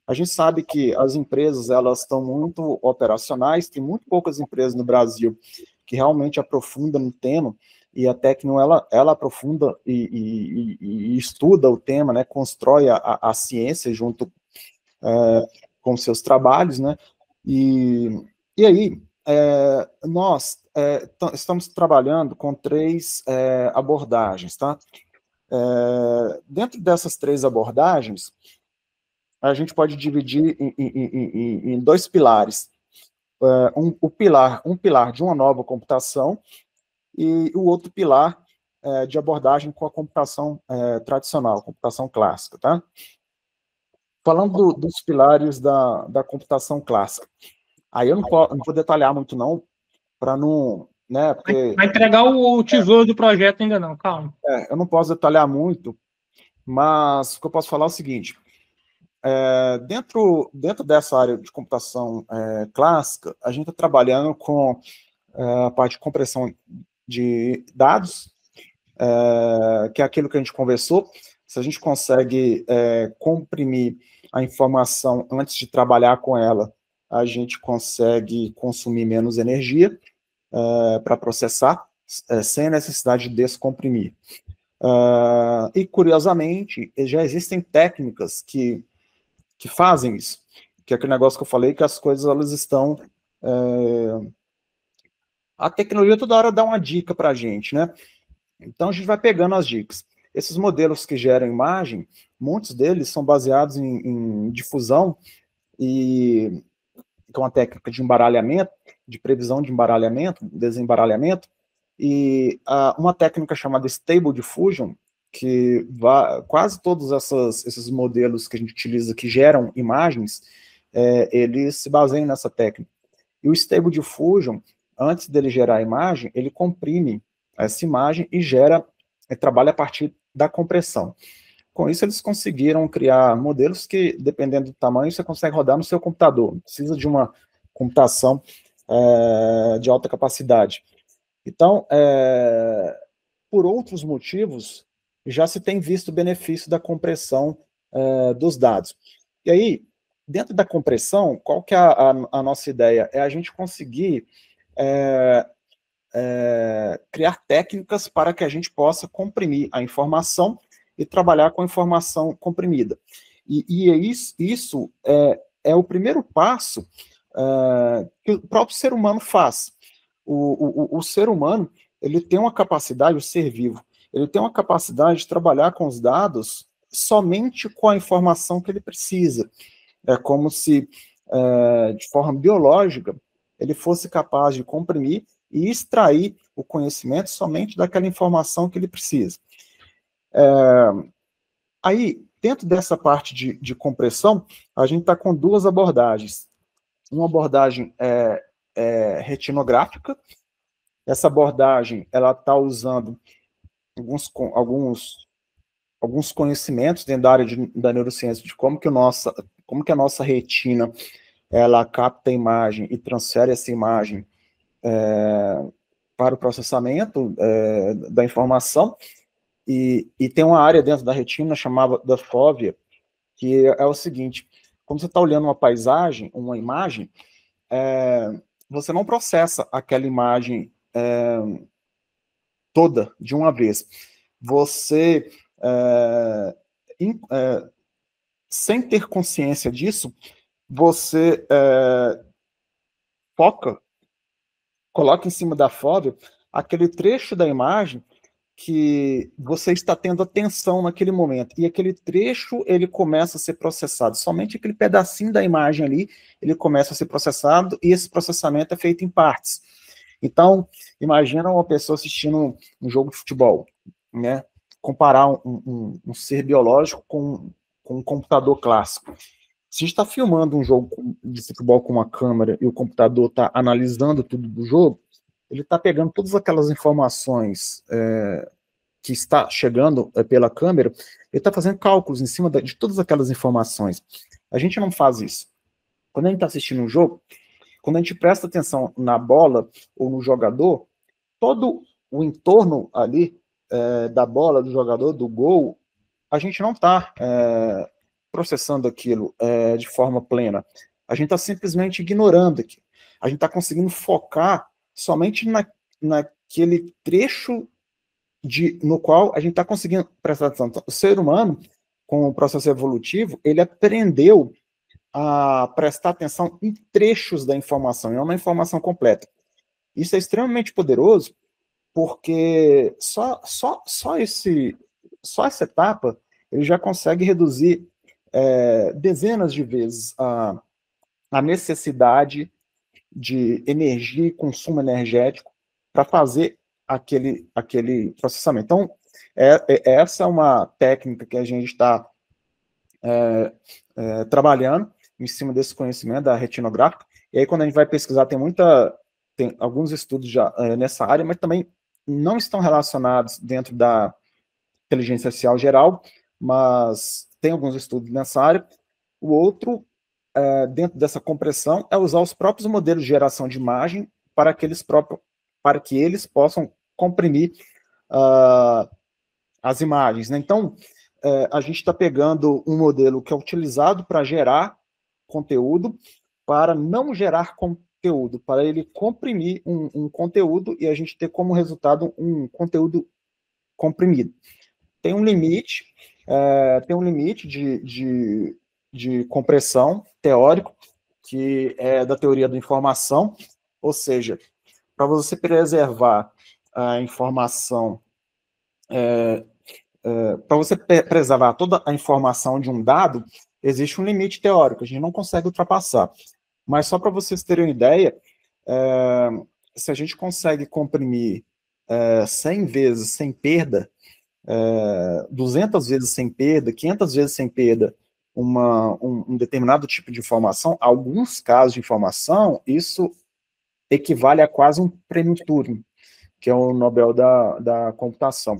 A gente sabe que as empresas, elas estão muito operacionais, tem muito poucas empresas no Brasil que realmente aprofundam no tema, e a Tecno, ela aprofunda e estuda o tema, né, constrói a ciência junto com seus trabalhos, né, e aí nós estamos trabalhando com 3 abordagens, tá? Dentro dessas 3 abordagens, a gente pode dividir em 2 pilares. Um pilar de uma nova computação, e o outro pilar de abordagem com a computação tradicional, computação clássica, tá? Falando dos pilares da computação clássica, aí eu não vou detalhar muito não, para não, né, porque... Vai entregar o tesouro do projeto ainda não, calma. Eu não posso detalhar muito, mas o que eu posso falar é o seguinte, dentro dessa área de computação clássica, a gente está trabalhando com a parte de compressão de dados, que é aquilo que a gente conversou. Se a gente consegue comprimir a informação antes de trabalhar com ela, a gente consegue consumir menos energia para processar, sem a necessidade de descomprimir. E, curiosamente, já existem técnicas que fazem isso, que é aquele negócio que eu falei, que as coisas elas estão... A tecnologia toda hora dá uma dica para a gente, né? Então, a gente vai pegando as dicas. Esses modelos que geram imagem, muitos deles são baseados em difusão, e que é uma técnica de embaralhamento, de previsão de embaralhamento, desembaralhamento, e uma técnica chamada Stable Diffusion, que quase todos esses modelos que a gente utiliza que geram imagens, eles se baseiam nessa técnica. E o Stable Diffusion, antes dele gerar a imagem, ele comprime essa imagem e trabalha a partir da compressão. Com isso, eles conseguiram criar modelos que, dependendo do tamanho, você consegue rodar no seu computador. Não precisa de uma computação de alta capacidade. Então, por outros motivos, já se tem visto o benefício da compressão dos dados. E aí, dentro da compressão, qual que é a nossa ideia? É a gente conseguir criar técnicas para que a gente possa comprimir a informação e trabalhar com a informação comprimida. E isso é o primeiro passo que o próprio ser humano faz. O ser humano, ele tem uma capacidade, o ser vivo, ele tem uma capacidade de trabalhar com os dados somente com a informação que ele precisa. É como se, de forma biológica, ele fosse capaz de comprimir e extrair o conhecimento somente daquela informação que ele precisa. Aí, dentro dessa parte de compressão, a gente está com duas abordagens. Uma abordagem retinográfica. Essa abordagem ela está usando alguns conhecimentos dentro da área da neurociência de como que a nossa retina ela capta a imagem e transfere essa imagem para o processamento da informação. E tem uma área dentro da retina chamada da fóvea, que é o seguinte: quando você está olhando uma paisagem, uma imagem, você não processa aquela imagem toda de uma vez. Você, sem ter consciência disso, você coloca em cima da fóvea aquele trecho da imagem que você está tendo atenção naquele momento, e aquele trecho ele começa a ser processado, somente aquele pedacinho da imagem ali, ele começa a ser processado, e esse processamento é feito em partes. Então, imagina uma pessoa assistindo um jogo de futebol, né? Comparar um ser biológico com um computador clássico. Se a gente está filmando um jogo de futebol com uma câmera e o computador está analisando tudo do jogo, ele está pegando todas aquelas informações que está chegando pela câmera, ele está fazendo cálculos em cima de todas aquelas informações. A gente não faz isso. Quando a gente está assistindo um jogo, quando a gente presta atenção na bola ou no jogador, todo o entorno ali da bola, do jogador, do gol, a gente não está processando aquilo de forma plena. A gente está simplesmente ignorando aquilo. A gente está conseguindo focar somente naquele trecho no qual a gente está conseguindo prestar atenção. Então, o ser humano, com o processo evolutivo, ele aprendeu a prestar atenção em trechos da informação, e não na informação completa. Isso é extremamente poderoso, porque só essa etapa ele já consegue reduzir dezenas de vezes a necessidade de energia e consumo energético para fazer aquele processamento. Então, essa é uma técnica que a gente está trabalhando em cima desse conhecimento da retinográfica, e aí quando a gente vai pesquisar, tem alguns estudos já nessa área, mas também não estão relacionados dentro da inteligência artificial geral, mas tem alguns estudos nessa área. O outro, dentro dessa compressão, é usar os próprios modelos de geração de imagem para que eles possam comprimir as imagens, né? Então, a gente está pegando um modelo que é utilizado para gerar conteúdo, para não gerar conteúdo, para ele comprimir um conteúdo e a gente ter como resultado um conteúdo comprimido. Tem um limite de compressão teórico, que é da teoria da informação, ou seja, para você preservar a informação, para você preservar toda a informação de um dado, existe um limite teórico, a gente não consegue ultrapassar. Mas só para vocês terem uma ideia, se a gente consegue comprimir 100 vezes sem perda, 200 vezes sem perda, 500 vezes sem perda, um determinado tipo de informação, alguns casos de informação, isso equivale a quase um prêmio Turing, que é o Nobel da computação.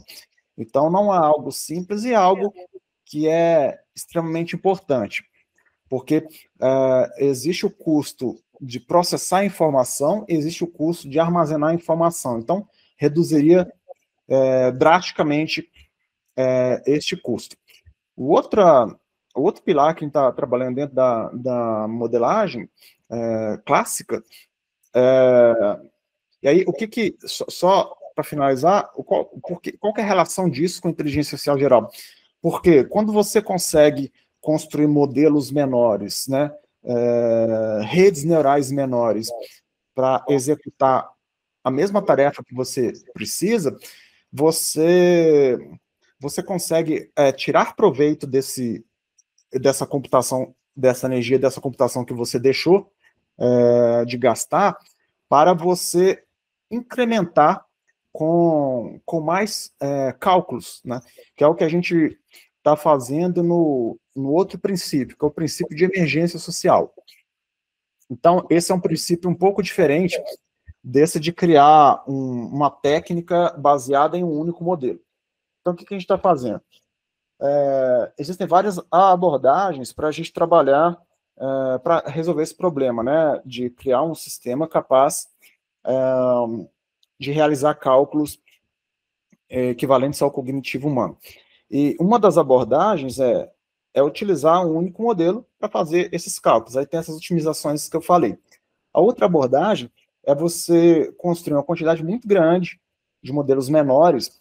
Então, não há algo simples e algo que é extremamente importante, porque existe o custo de processar a informação, existe o custo de armazenar a informação. Então, reduziria drasticamente este custo. O outro pilar que a gente está trabalhando dentro da modelagem clássica, e aí, só para finalizar, qual que é a relação disso com a inteligência artificial geral? Porque quando você consegue construir modelos menores, né, redes neurais menores, para executar a mesma tarefa que você precisa, você consegue tirar proveito dessa computação, dessa energia, dessa computação que você deixou de gastar, para você incrementar com mais cálculos, né? Que é o que a gente está fazendo no outro princípio, que é o princípio de emergência social. Então, esse é um princípio um pouco diferente desse de criar uma técnica baseada em um único modelo. Então, o que a gente está fazendo? Existem várias abordagens para a gente trabalhar, para resolver esse problema, né, de criar um sistema capaz de realizar cálculos equivalentes ao cognitivo humano. E uma das abordagens é utilizar um único modelo para fazer esses cálculos. Aí tem essas otimizações que eu falei. A outra abordagem é você construir uma quantidade muito grande de modelos menores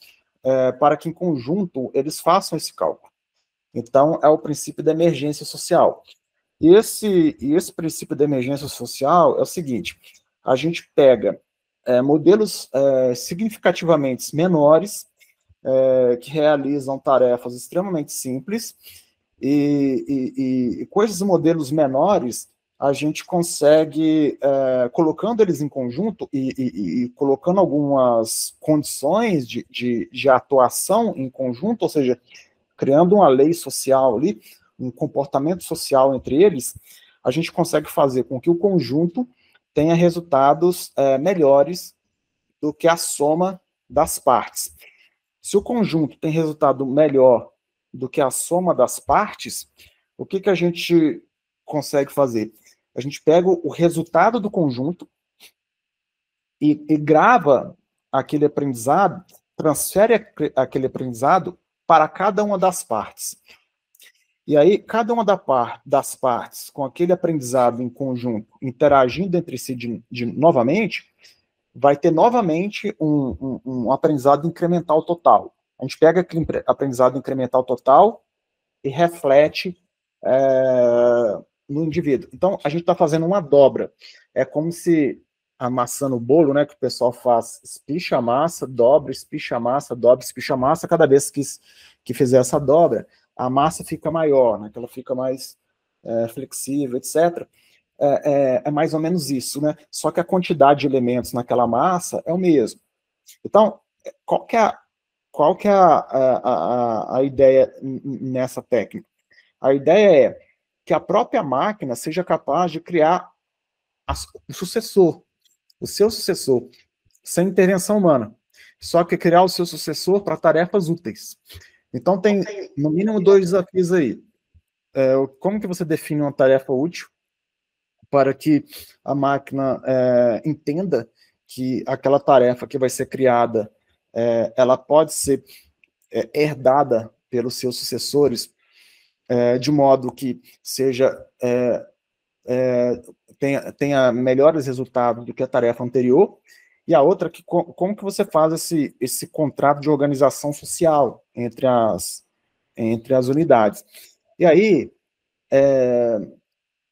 para que, em conjunto, eles façam esse cálculo. Então, é o princípio da emergência social. E esse princípio da emergência social é o seguinte: a gente pega modelos significativamente menores, que realizam tarefas extremamente simples, e com esses modelos menores, a gente consegue, colocando eles em conjunto e colocando algumas condições de atuação em conjunto, ou seja, criando uma lei social ali, um comportamento social entre eles, a gente consegue fazer com que o conjunto tenha resultados melhores do que a soma das partes. Se o conjunto tem resultado melhor do que a soma das partes, o que a gente consegue fazer? A gente pega o resultado do conjunto e grava aquele aprendizado, transfere aquele aprendizado para cada uma das partes. E aí, cada uma das partes, com aquele aprendizado em conjunto, interagindo entre si novamente, vai ter novamente um aprendizado incremental total. A gente pega aquele aprendizado incremental total e reflete no indivíduo. Então, a gente está fazendo uma dobra. É como se amassando o bolo, né, que o pessoal faz, espicha a massa, dobra, espicha a massa, dobra, espicha a massa. Cada vez que fizer essa dobra, a massa fica maior, né, que ela fica mais flexível, etc. É mais ou menos isso, né? Só que a quantidade de elementos naquela massa é o mesmo. Então, qual que é a ideia nessa técnica? A ideia é que a própria máquina seja capaz de criar o sucessor, o seu sucessor, sem intervenção humana. Só que criar o seu sucessor para tarefas úteis. Então, tem, no mínimo, 2 desafios aí. Como que você define uma tarefa útil para que a máquina entenda que aquela tarefa que vai ser criada, ela pode ser herdada pelos seus sucessores, de modo que tenha melhores resultados do que a tarefa anterior, e a outra, como que você faz esse contrato de organização social entre as unidades. E aí,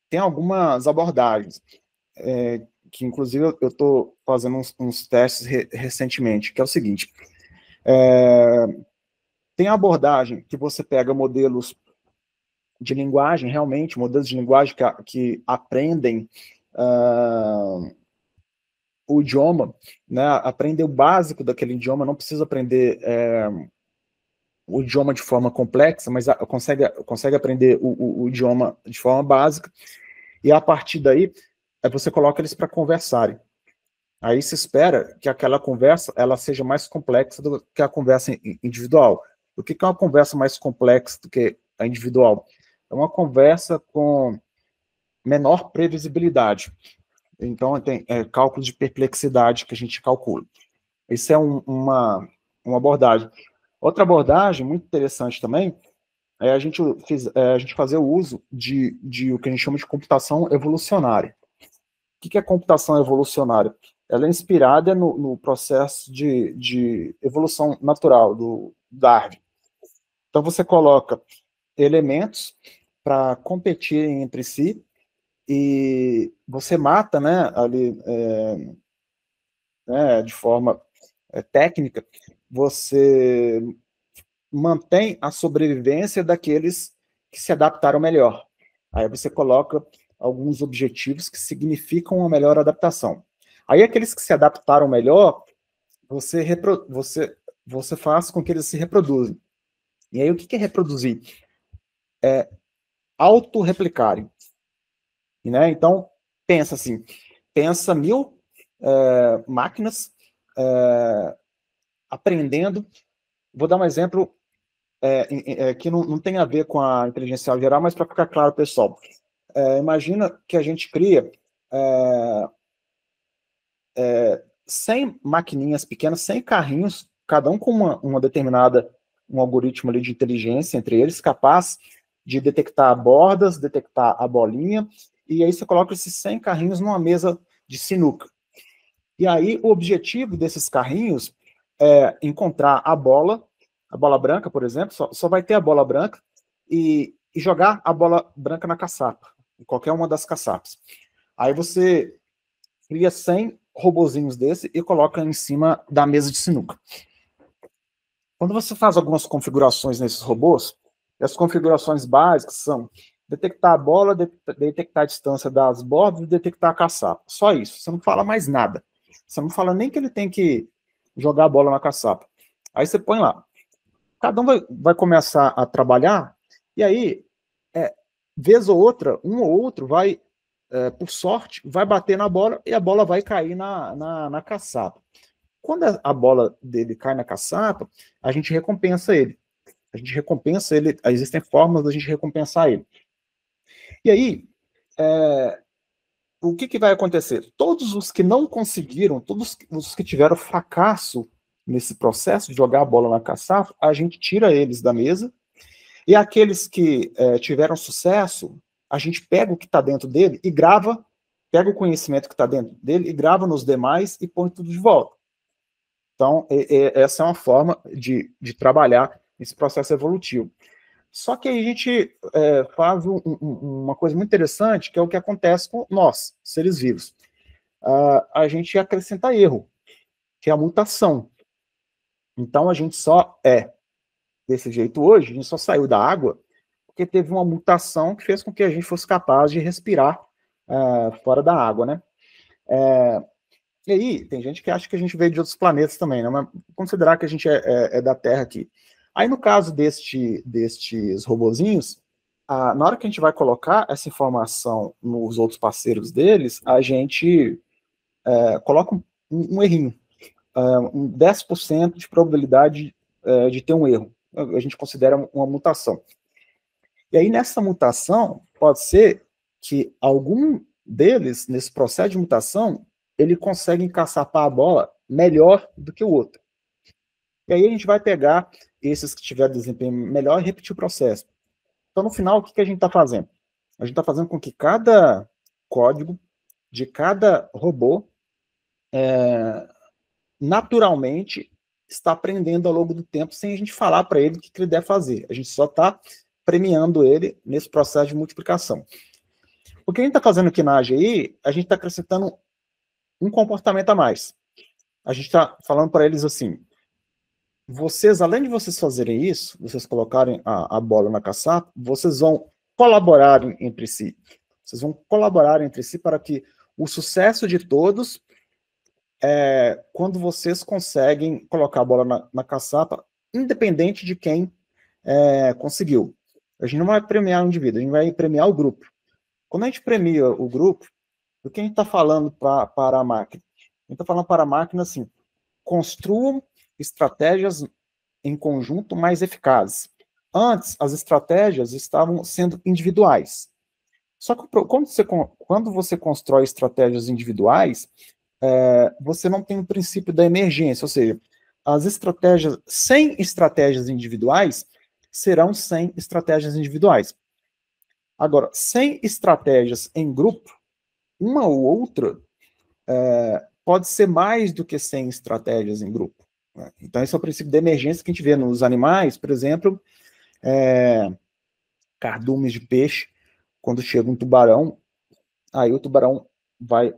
tem algumas abordagens, que inclusive eu estou fazendo uns testes recentemente, que é o seguinte: tem a abordagem que você pega modelos de linguagem, realmente, modelos de linguagem que aprendem o idioma, né, aprender o básico daquele idioma, não precisa aprender o idioma de forma complexa, mas consegue aprender o idioma de forma básica, e a partir daí, você coloca eles para conversarem. Aí se espera que aquela conversa ela seja mais complexa do que a conversa individual. O que é uma conversa mais complexa do que a individual? É uma conversa com menor previsibilidade. Então, tem cálculo de perplexidade que a gente calcula. Isso é uma abordagem. Outra abordagem muito interessante também é a gente fazer o uso de o que a gente chama de computação evolucionária. O que é computação evolucionária? Ela é inspirada no processo de evolução natural do Darwin. Então, você coloca elementos para competirem entre si e você mata, né, ali, de forma técnica, você mantém a sobrevivência daqueles que se adaptaram melhor. Aí você coloca alguns objetivos que significam uma melhor adaptação. Aí aqueles que se adaptaram melhor, você faz com que eles se reproduzam. E aí o que é reproduzir? É autorreplicarem. Né? Então, pensa assim, 1000 máquinas aprendendo. Vou dar um exemplo que não tem a ver com a inteligência geral, mas para ficar claro, pessoal. Imagina que a gente cria 100 maquininhas pequenas, 100 carrinhos, cada um com uma determinada, um algoritmo ali de inteligência entre eles, capaz de detectar bordas, detectar a bolinha, e aí você coloca esses 100 carrinhos numa mesa de sinuca. E aí o objetivo desses carrinhos é encontrar a bola branca, por exemplo, só vai ter a bola branca, e jogar a bola branca na caçapa, em qualquer uma das caçapas. Aí você cria 100 robozinhos desse e coloca em cima da mesa de sinuca. Quando você faz algumas configurações nesses robôs, as configurações básicas são detectar a bola, detectar a distância das bordas e detectar a caçapa. Só isso. Você não fala mais nada. Você não fala nem que ele tem que jogar a bola na caçapa. Aí você põe lá. Cada um vai começar a trabalhar, e aí, vez ou outra, um ou outro vai, por sorte, vai bater na bola e a bola vai cair na caçapa. Quando a bola dele cai na caçapa, a gente recompensa ele. Existem formas da gente recompensar ele. E aí, o que vai acontecer? Todos os que não conseguiram, todos os que tiveram fracasso nesse processo de jogar a bola na caçapa, a gente tira eles da mesa, e aqueles que tiveram sucesso, a gente pega o que está dentro dele e grava, pega o conhecimento que está dentro dele e grava nos demais e põe tudo de volta. Então, essa é uma forma de trabalhar esse processo evolutivo. Só que aí a gente faz uma coisa muito interessante, que é o que acontece com nós, seres vivos. A gente acrescenta erro, que é a mutação. Então, a gente só é desse jeito hoje, a gente só saiu da água porque teve uma mutação que fez com que a gente fosse capaz de respirar fora da água, né? E aí, tem gente que acha que a gente veio de outros planetas também, né? Mas considerar que a gente é da Terra aqui. Aí, no caso destes robozinhos, na hora que a gente vai colocar essa informação nos outros parceiros deles, a gente coloca um errinho. 10% de probabilidade de ter um erro. A gente considera uma mutação. E aí, nessa mutação, pode ser que algum deles, nesse processo de mutação, ele consegue encaçapar a bola melhor do que o outro. E aí a gente vai pegar esses que tiveram desempenho melhor e repetir o processo. Então, no final, o que a gente está fazendo? A gente está fazendo com que cada código de cada robô naturalmente está aprendendo ao longo do tempo sem a gente falar para ele o que ele deve fazer. A gente só está premiando ele nesse processo de multiplicação. O que a gente está fazendo aqui na AGI, a gente está acrescentando um comportamento a mais. A gente está falando para eles assim, vocês, além de vocês fazerem isso, vocês colocarem a bola na caçapa, vocês vão colaborarem entre si. Vocês vão colaborar entre si para que o sucesso de todos quando vocês conseguem colocar a bola na caçapa, independente de quem conseguiu. A gente não vai premiar o indivíduo, a gente vai premiar o grupo. Quando a gente premia o grupo, o que a gente está falando para a máquina? A gente está falando para a máquina assim, construam estratégias em conjunto mais eficazes. Antes, as estratégias estavam sendo individuais. Só que quando você constrói estratégias individuais, você não tem o princípio da emergência, ou seja, as estratégias, 100 estratégias individuais serão 100 estratégias individuais. Agora, 100 estratégias em grupo, uma ou outra, pode ser mais do que 100 estratégias em grupo. Né? Então, esse é o princípio da emergência que a gente vê nos animais, por exemplo, cardumes de peixe, quando chega um tubarão, aí o tubarão vai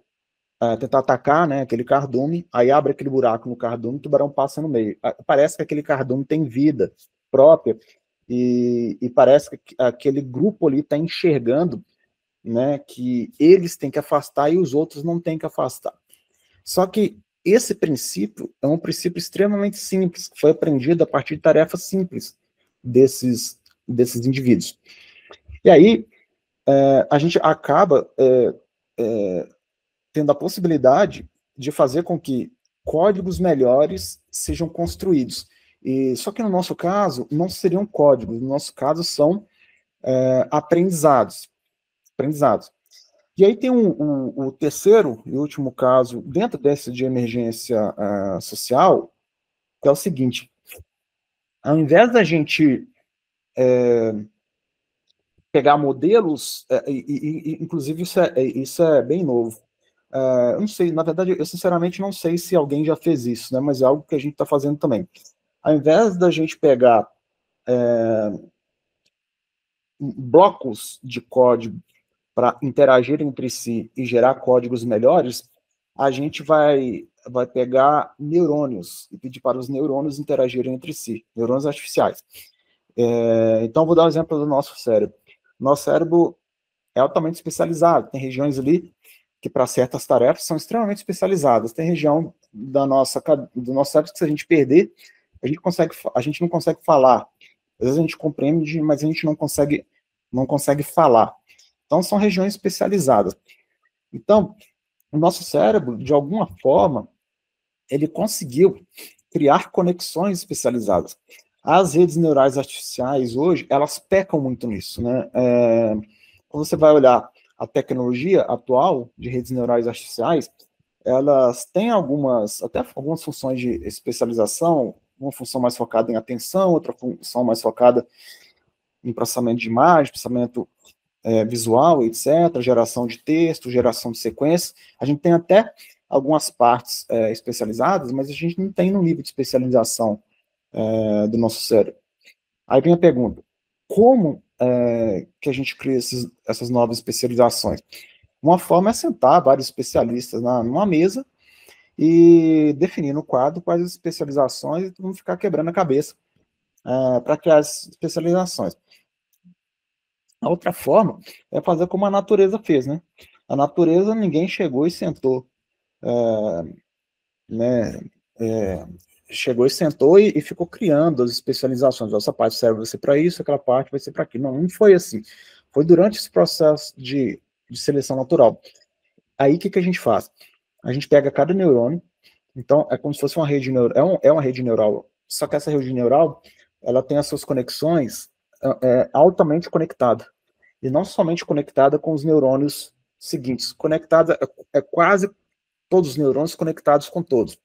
tentar atacar, né, aquele cardume, aí abre aquele buraco no cardume, o tubarão passa no meio. Parece que aquele cardume tem vida própria, e parece que aquele grupo ali está enxergando, né, que eles têm que afastar e os outros não têm que afastar. Só que esse princípio é um princípio extremamente simples, foi aprendido a partir de tarefas simples desses indivíduos. E aí, a gente acaba tendo a possibilidade de fazer com que códigos melhores sejam construídos. Só que no nosso caso, não seriam códigos, no nosso caso são aprendizados. E aí tem o terceiro e último caso, dentro desse de emergência social, que é o seguinte, ao invés da gente pegar modelos, inclusive isso é bem novo, eu não sei, na verdade, eu sinceramente não sei se alguém já fez isso, né, mas é algo que a gente está fazendo também. Ao invés da gente pegar blocos de código para interagir entre si e gerar códigos melhores, a gente vai pegar neurônios e pedir para os neurônios interagirem entre si, neurônios artificiais. Então, vou dar um exemplo do nosso cérebro. Nosso cérebro é altamente especializado, tem regiões ali que para certas tarefas são extremamente especializadas. Tem região do nosso cérebro que se a gente perder, a gente não consegue falar. Às vezes a gente compreende, mas a gente não consegue falar. Então, são regiões especializadas. Então, o nosso cérebro, de alguma forma, ele conseguiu criar conexões especializadas. As redes neurais artificiais, hoje, elas pecam muito nisso, né? Quando você vai olhar a tecnologia atual de redes neurais artificiais, elas têm até algumas funções de especialização, uma função mais focada em atenção, outra função mais focada em processamento de imagem, processamento visual, etc., geração de texto, geração de sequências. A gente tem até algumas partes especializadas, mas a gente não tem no nível de especialização do nosso cérebro. Aí vem a pergunta, como que a gente cria essas novas especializações? Uma forma é sentar vários especialistas numa mesa e definir no quadro quais as especializações e todo mundo ficar quebrando a cabeça para criar as especializações. A outra forma é fazer como a natureza fez, né? A natureza, ninguém chegou e sentou, chegou e sentou e ficou criando as especializações. Essa parte serve vai ser para isso, aquela parte vai ser para aquilo. Não foi assim. Foi durante esse processo de seleção natural. Aí, o que a gente faz? A gente pega cada neurônio, então é como se fosse uma rede neural, é uma rede neural, só que essa rede neural, ela tem as suas conexões altamente conectada, e não somente conectada com os neurônios seguintes, conectada quase todos os neurônios conectados com todos.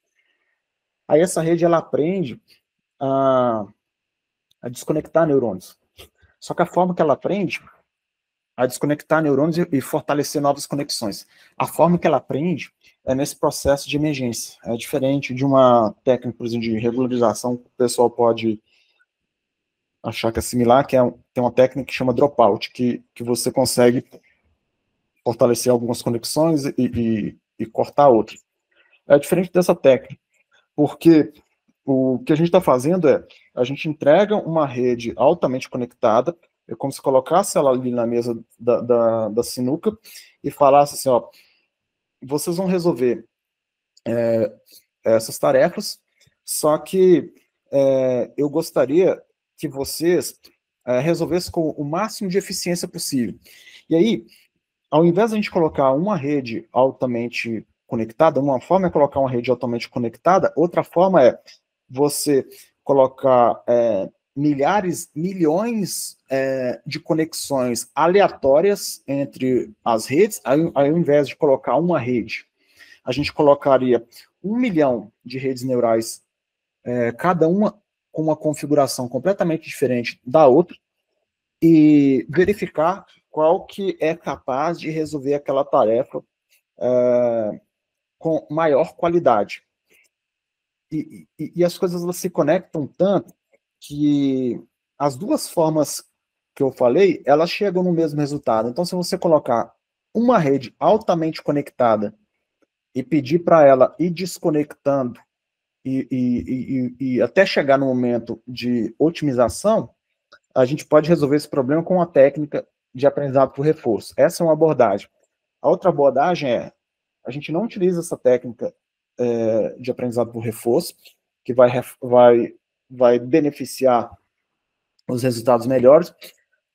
Aí essa rede, ela aprende a desconectar neurônios. Só que a forma que ela aprende a desconectar neurônios e fortalecer novas conexões. A forma que ela aprende é nesse processo de emergência. É diferente de uma técnica, por exemplo, de regularização, que o pessoal pode achar que é similar, tem uma técnica que chama dropout, que você consegue fortalecer algumas conexões e cortar outras. É diferente dessa técnica, porque o que a gente está fazendo a gente entrega uma rede altamente conectada É como se colocasse ela ali na mesa da sinuca e falasse assim, ó, vocês vão resolver essas tarefas, só que eu gostaria que vocês resolvessem com o máximo de eficiência possível. E aí, ao invés de a gente colocar uma rede altamente conectada, uma forma é colocar uma rede altamente conectada, outra forma é você colocar milhares, milhões de conexões aleatórias entre as redes, aí ao invés de colocar uma rede, a gente colocaria 1 milhão de redes neurais, cada uma com uma configuração completamente diferente da outra, e verificar qual que é capaz de resolver aquela tarefa com maior qualidade. E as coisas elas se conectam tanto que as duas formas que eu falei, elas chegam no mesmo resultado. Então, se você colocar uma rede altamente conectada e pedir para ela ir desconectando e até chegar no momento de otimização, a gente pode resolver esse problema com uma técnica de aprendizado por reforço. Essa é uma abordagem. A outra abordagem a gente não utiliza essa técnica de aprendizado por reforço, que vai beneficiar os resultados melhores,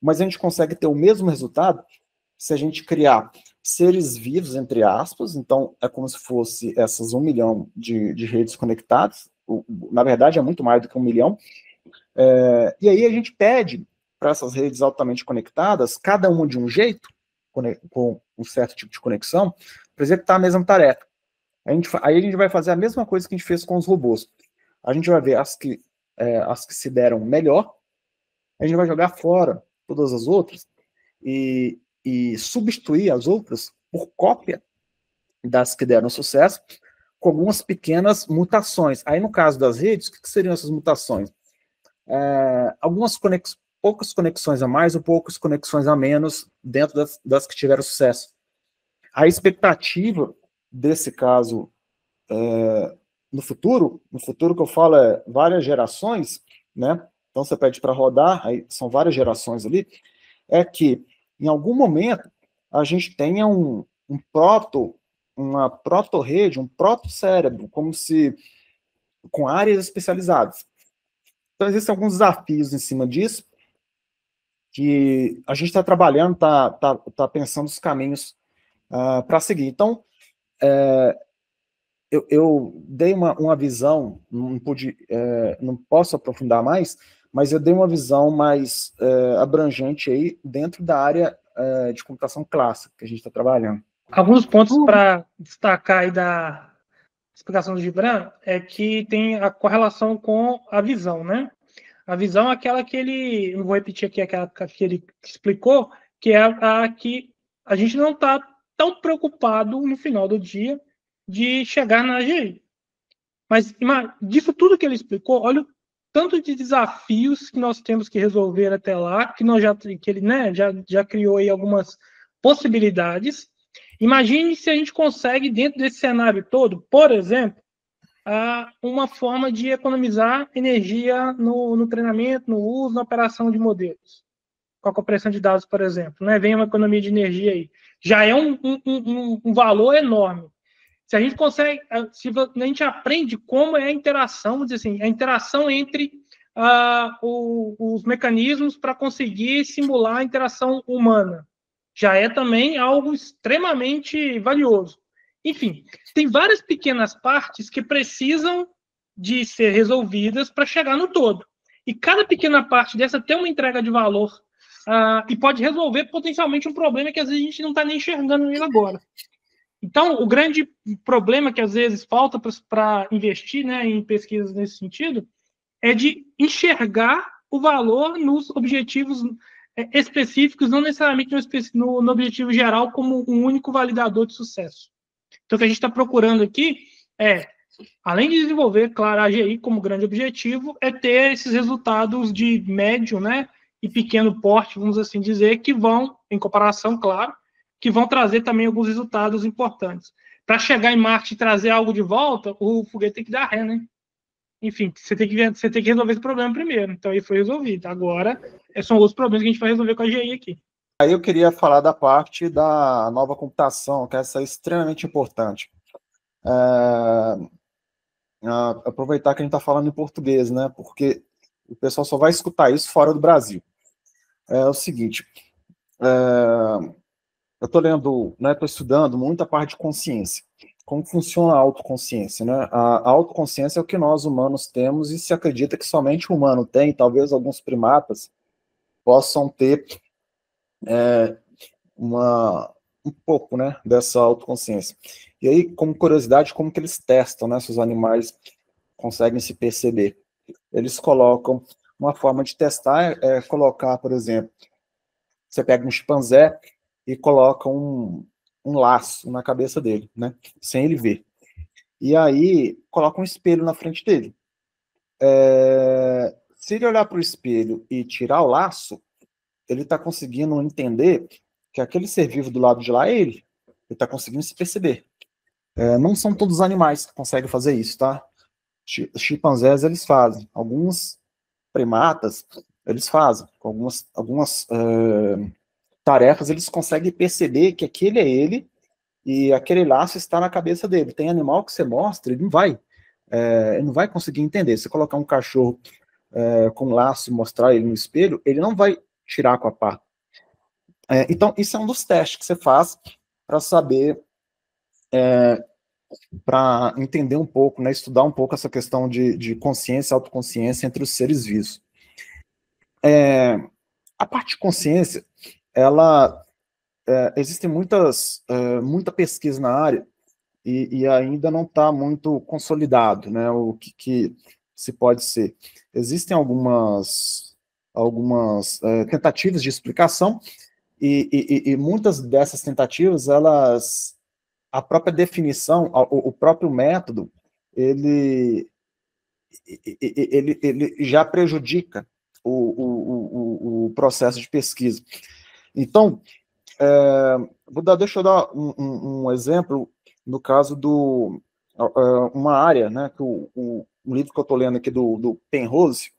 mas a gente consegue ter o mesmo resultado se a gente criar seres vivos, entre aspas, então é como se fosse essas 1 milhão de redes conectadas, na verdade é muito mais do que 1 milhão, e aí a gente pede para essas redes altamente conectadas, cada uma de um jeito, com um certo tipo de conexão, para executar a mesma tarefa. Aí a gente vai fazer a mesma coisa que a gente fez com os robôs. A gente vai ver as que se deram melhor, a gente vai jogar fora todas as outras e substituir as outras por cópia das que deram sucesso, com algumas pequenas mutações. Aí, no caso das redes, o que seriam essas mutações? Poucas conexões a mais ou poucas conexões a menos dentro das que tiveram sucesso. A expectativa desse caso no futuro que eu falo é várias gerações, né? Então você pede para rodar, aí são várias gerações ali, é que em algum momento a gente tenha uma proto-rede, um proto-cérebro, como se com áreas especializadas. Então existem alguns desafios em cima disso, que a gente está trabalhando, está pensando os caminhos para seguir. Então, eu dei uma visão, não posso aprofundar mais, mas eu dei uma visão mais abrangente aí dentro da área de computação clássica que a gente está trabalhando. Alguns pontos para destacar aí da explicação do Gibran é que tem a correlação com a visão, né? A visão é aquela que ele, não vou repetir aqui, aquela que ele explicou, que é a que a gente não está tão preocupado no final do dia de chegar na AGI. Mas disso tudo que ele explicou, olha o tanto de desafios que nós temos que resolver até lá, que ele, né, já criou aí algumas possibilidades. Imagine se a gente consegue, dentro desse cenário todo, por exemplo, uma forma de economizar energia no treinamento, no uso, na operação de modelos. Com a compressão de dados, por exemplo. Né? Vem uma economia de energia aí. Já é um valor enorme. Se a gente consegue, se a gente aprende como é a interação, vamos dizer assim, a interação entre os mecanismos para conseguir simular a interação humana, já é também algo extremamente valioso. Enfim, tem várias pequenas partes que precisam de ser resolvidas para chegar no todo. E cada pequena parte dessa tem uma entrega de valor e pode resolver potencialmente um problema que às vezes a gente não está nem enxergando ele agora. Então, o grande problema que às vezes falta para investir, né, em pesquisas nesse sentido é de enxergar o valor nos objetivos específicos, não necessariamente no objetivo geral como um único validador de sucesso. Então, o que a gente está procurando aqui além de desenvolver, claro, a AGI como grande objetivo, é ter esses resultados de médio, né, e pequeno porte, vamos assim dizer, que vão, em comparação, claro, que vão trazer também alguns resultados importantes. Para chegar em Marte e trazer algo de volta, o foguete tem que dar ré, né? enfim, você tem que resolver esse problema primeiro. Então, ele foi resolvido. Agora, são outros problemas que a gente vai resolver com a GI aqui. Aí eu queria falar da parte da nova computação, que essa é extremamente importante. Aproveitar que a gente está falando em português, né? Porque o pessoal só vai escutar isso fora do Brasil. É o seguinte, eu estou lendo, né? Estou estudando muita parte de consciência. Como funciona a autoconsciência, né? A autoconsciência é o que nós humanos temos e se acredita que somente o humano tem, talvez alguns primatas possam ter um pouco, né, dessa autoconsciência. E aí, como curiosidade, como que eles testam, né, se os animais conseguem se perceber? Eles colocam, uma forma de testar é colocar, por exemplo, você pega um chimpanzé e coloca um laço na cabeça dele, né, sem ele ver. E aí, coloca um espelho na frente dele. Se ele olhar para o espelho e tirar o laço, ele está conseguindo entender que aquele ser vivo do lado de lá é ele. Ele está conseguindo se perceber. Não são todos os animais que conseguem fazer isso, tá? Chimpanzés, eles fazem. Alguns primatas, eles fazem. Com algumas tarefas, eles conseguem perceber que aquele é ele e aquele laço está na cabeça dele. Tem animal que você mostra, ele não vai conseguir entender. Se colocar um cachorro com um laço e mostrar ele no espelho, ele não vai tirar com a pá. Então, isso é um dos testes que você faz para saber, para entender um pouco, né, estudar um pouco essa questão de consciência e autoconsciência entre os seres vivos. A parte de consciência, existe muita pesquisa na área e ainda não está muito consolidado, né, o que se pode ser. Existem algumas tentativas de explicação e muitas dessas tentativas, a própria definição, o próprio método, ele já prejudica o processo de pesquisa. Então, deixa eu dar um exemplo, no caso uma área, né, que um livro que eu estou lendo aqui do Penrose.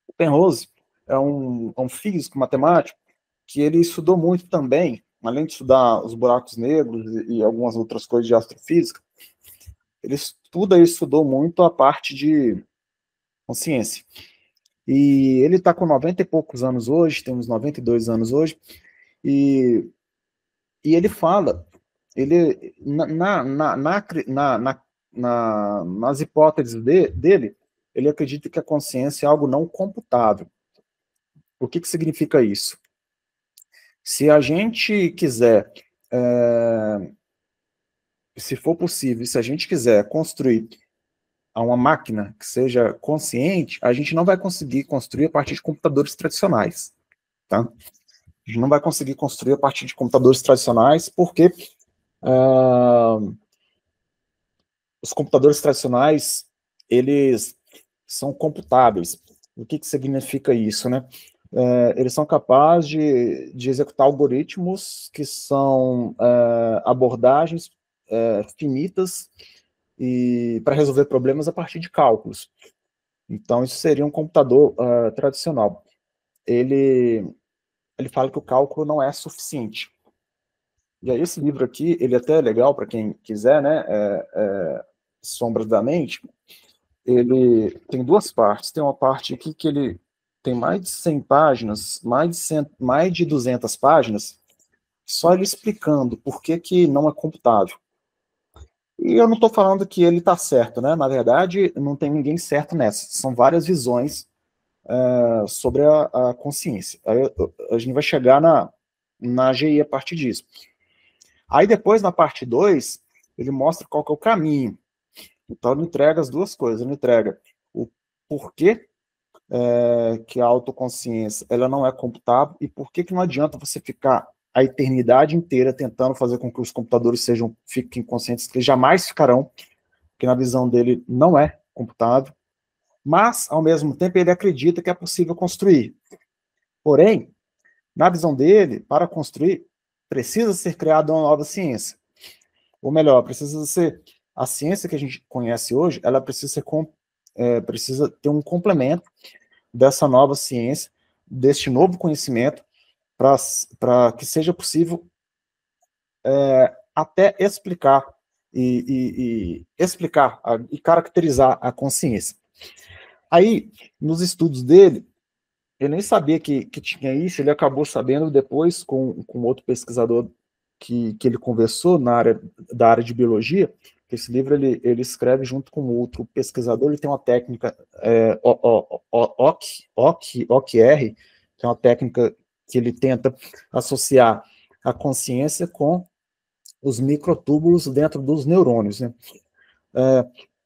O Penrose é um físico matemático que ele estudou muito também, além de estudar os buracos negros e algumas outras coisas de astrofísica, ele estudou muito a parte de consciência. E ele está com 90 e poucos anos hoje, tem uns 92 anos hoje, e ele fala, nas hipóteses dele, ele acredita que a consciência é algo não computável. O que significa isso? Se a gente quiser, se for possível, se a gente quiser construir uma máquina que seja consciente, a gente não vai conseguir construir a partir de computadores tradicionais, tá? A gente não vai conseguir construir a partir de computadores tradicionais, porque os computadores tradicionais, eles são computáveis. O que significa isso, né? Eles são capazes de executar algoritmos que são abordagens finitas e para resolver problemas a partir de cálculos. Então, isso seria um computador tradicional. Ele fala que o cálculo não é suficiente. E aí, esse livro aqui, ele até é legal para quem quiser, né? Sombras da Mente. Ele tem duas partes. Tem uma parte aqui que ele tem mais de 100 páginas, mais de 200 páginas, só ele explicando por que não é computável. E eu não estou falando que ele está certo, né? Na verdade, não tem ninguém certo nessa. São várias visões sobre a consciência. Aí a gente vai chegar na AGI a partir disso. Aí depois, na parte 2, ele mostra qual que é o caminho. Então, ele entrega as duas coisas. Ele entrega o porquê que a autoconsciência ela não é computável e por que não adianta você ficar a eternidade inteira tentando fazer com que os computadores fiquem conscientes, que eles jamais ficarão, porque na visão dele não é computável, mas, ao mesmo tempo, ele acredita que é possível construir. Porém, na visão dele, para construir, precisa ser criada uma nova ciência. Ou melhor, precisa ser a ciência que a gente conhece hoje, ela precisa ser precisa ter um complemento dessa nova ciência, deste novo conhecimento, para que seja possível até explicar e caracterizar a consciência. Aí, nos estudos dele, ele nem sabia que tinha isso, ele acabou sabendo depois com outro pesquisador que ele conversou da área de biologia. Esse livro ele escreve junto com outro pesquisador, ele tem uma técnica OKR, que é uma técnica que ele tenta associar a consciência com os microtúbulos dentro dos neurônios, né?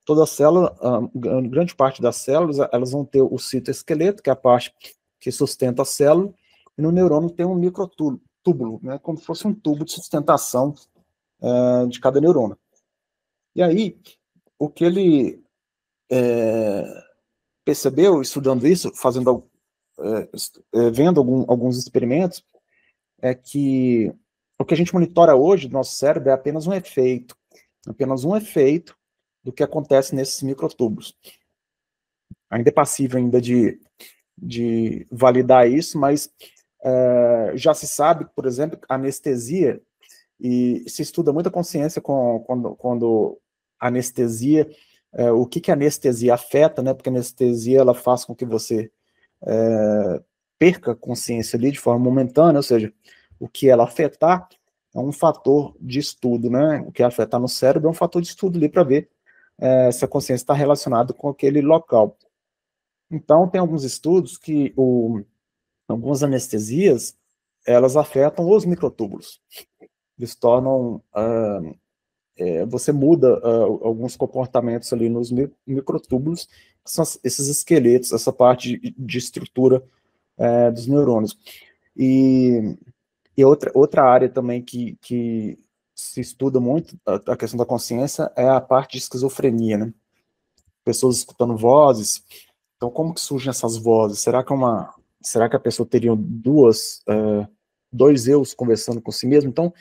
Toda célula, grande parte das células, elas vão ter o citoesqueleto, que é a parte que sustenta a célula, e no neurônio tem um microtúbulo, né, como se fosse um tubo de sustentação de cada neurônio. E aí, o que ele percebeu, estudando isso, vendo alguns experimentos, é que o que a gente monitora hoje do nosso cérebro é apenas um efeito do que acontece nesses microtúbulos. Ainda é passível ainda de validar isso, mas já se sabe, por exemplo, anestesia, e se estuda muita consciência quando anestesia, o que a anestesia afeta, né? Porque a anestesia ela faz com que você perca a consciência ali de forma momentânea, ou seja, o que ela afetar é um fator de estudo, né? O que afetar no cérebro é um fator de estudo ali para ver se a consciência está relacionada com aquele local. Então, tem alguns estudos que algumas anestesias, elas afetam os microtúbulos. Eles tornam, você muda alguns comportamentos ali nos microtúbulos, que são esses esqueletos, essa parte de estrutura dos neurônios. E outra área também que se estuda muito, a questão da consciência, é a parte de esquizofrenia, né? Pessoas escutando vozes. Então, como que surgem essas vozes? Será que a pessoa teria dois eus conversando com si mesmo? Então,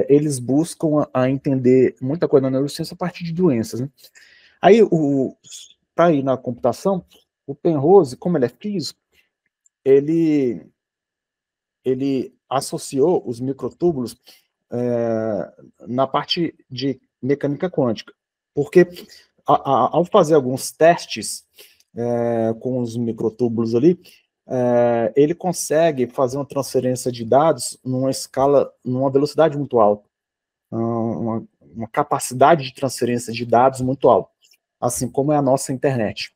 eles buscam a entender muita coisa na neurociência a partir de doenças, né? Aí, para ir na computação, o Penrose, como ele é físico, ele associou os microtúbulos na parte de mecânica quântica, porque ao fazer alguns testes com os microtúbulos ali, ele consegue fazer uma transferência de dados numa velocidade muito alta, uma capacidade de transferência de dados muito alta, assim como é a nossa internet.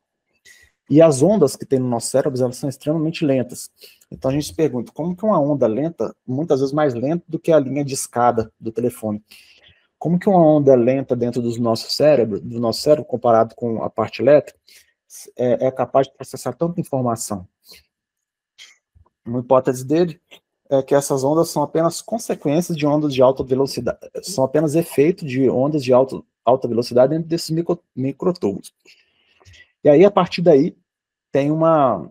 E as ondas que tem no nosso cérebro, elas são extremamente lentas. Então a gente se pergunta, como que uma onda lenta, muitas vezes mais lenta do que a linha de escada do telefone, como que uma onda lenta dentro do nosso cérebro comparado com a parte elétrica, é capaz de processar tanta informação? Uma hipótese dele é que essas ondas são apenas consequências de ondas de alta velocidade, são apenas efeito de ondas de alta velocidade dentro desses microtúbulos. E aí, a partir daí, tem uma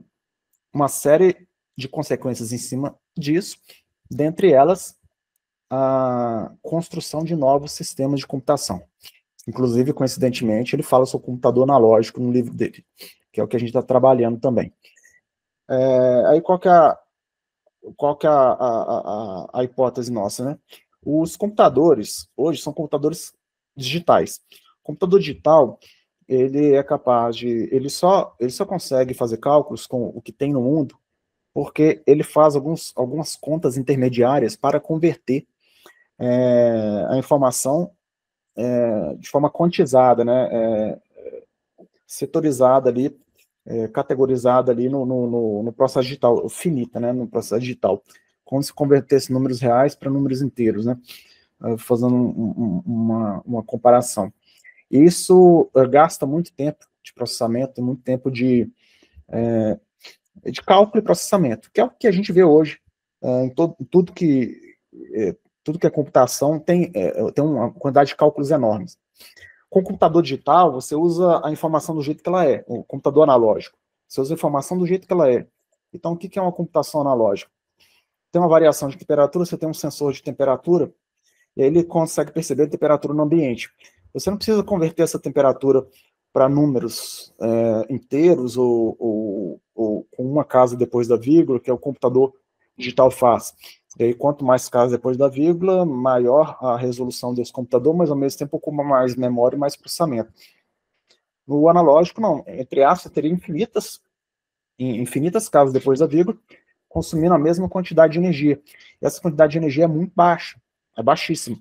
série de consequências em cima disso, dentre elas, a construção de novos sistemas de computação. Inclusive, coincidentemente, ele fala sobre o computador analógico no livro dele, que é o que a gente está trabalhando também. Aí, qual que é a hipótese nossa, né? Os computadores, hoje, são computadores digitais. O computador digital, ele é capaz de... Ele só consegue fazer cálculos com o que tem no mundo, porque ele faz algumas contas intermediárias para converter a informação de forma quantizada, né? Setorizada ali, categorizada ali no processo digital, finita, né? No processo digital, como se convertesse números reais para números inteiros, né? Fazendo uma comparação. Isso gasta muito tempo de processamento, muito tempo de cálculo e processamento, que é o que a gente vê hoje em tudo que é computação, tem uma quantidade de cálculos enormes. Com o computador digital, você usa a informação do jeito que ela é, o computador analógico, você usa a informação do jeito que ela é. Então, o que é uma computação analógica? Tem uma variação de temperatura, você tem um sensor de temperatura, e aí ele consegue perceber a temperatura no ambiente. Você não precisa converter essa temperatura para números inteiros ou com uma casa depois da vírgula, que é o computador digital faz. E aí, quanto mais casas depois da vírgula, maior a resolução desse computador, mas ao mesmo tempo ocupa mais memória e mais processamento. No analógico, não. Entre aspas, teria infinitas casas depois da vírgula, consumindo a mesma quantidade de energia. E essa quantidade de energia é muito baixa, é baixíssima.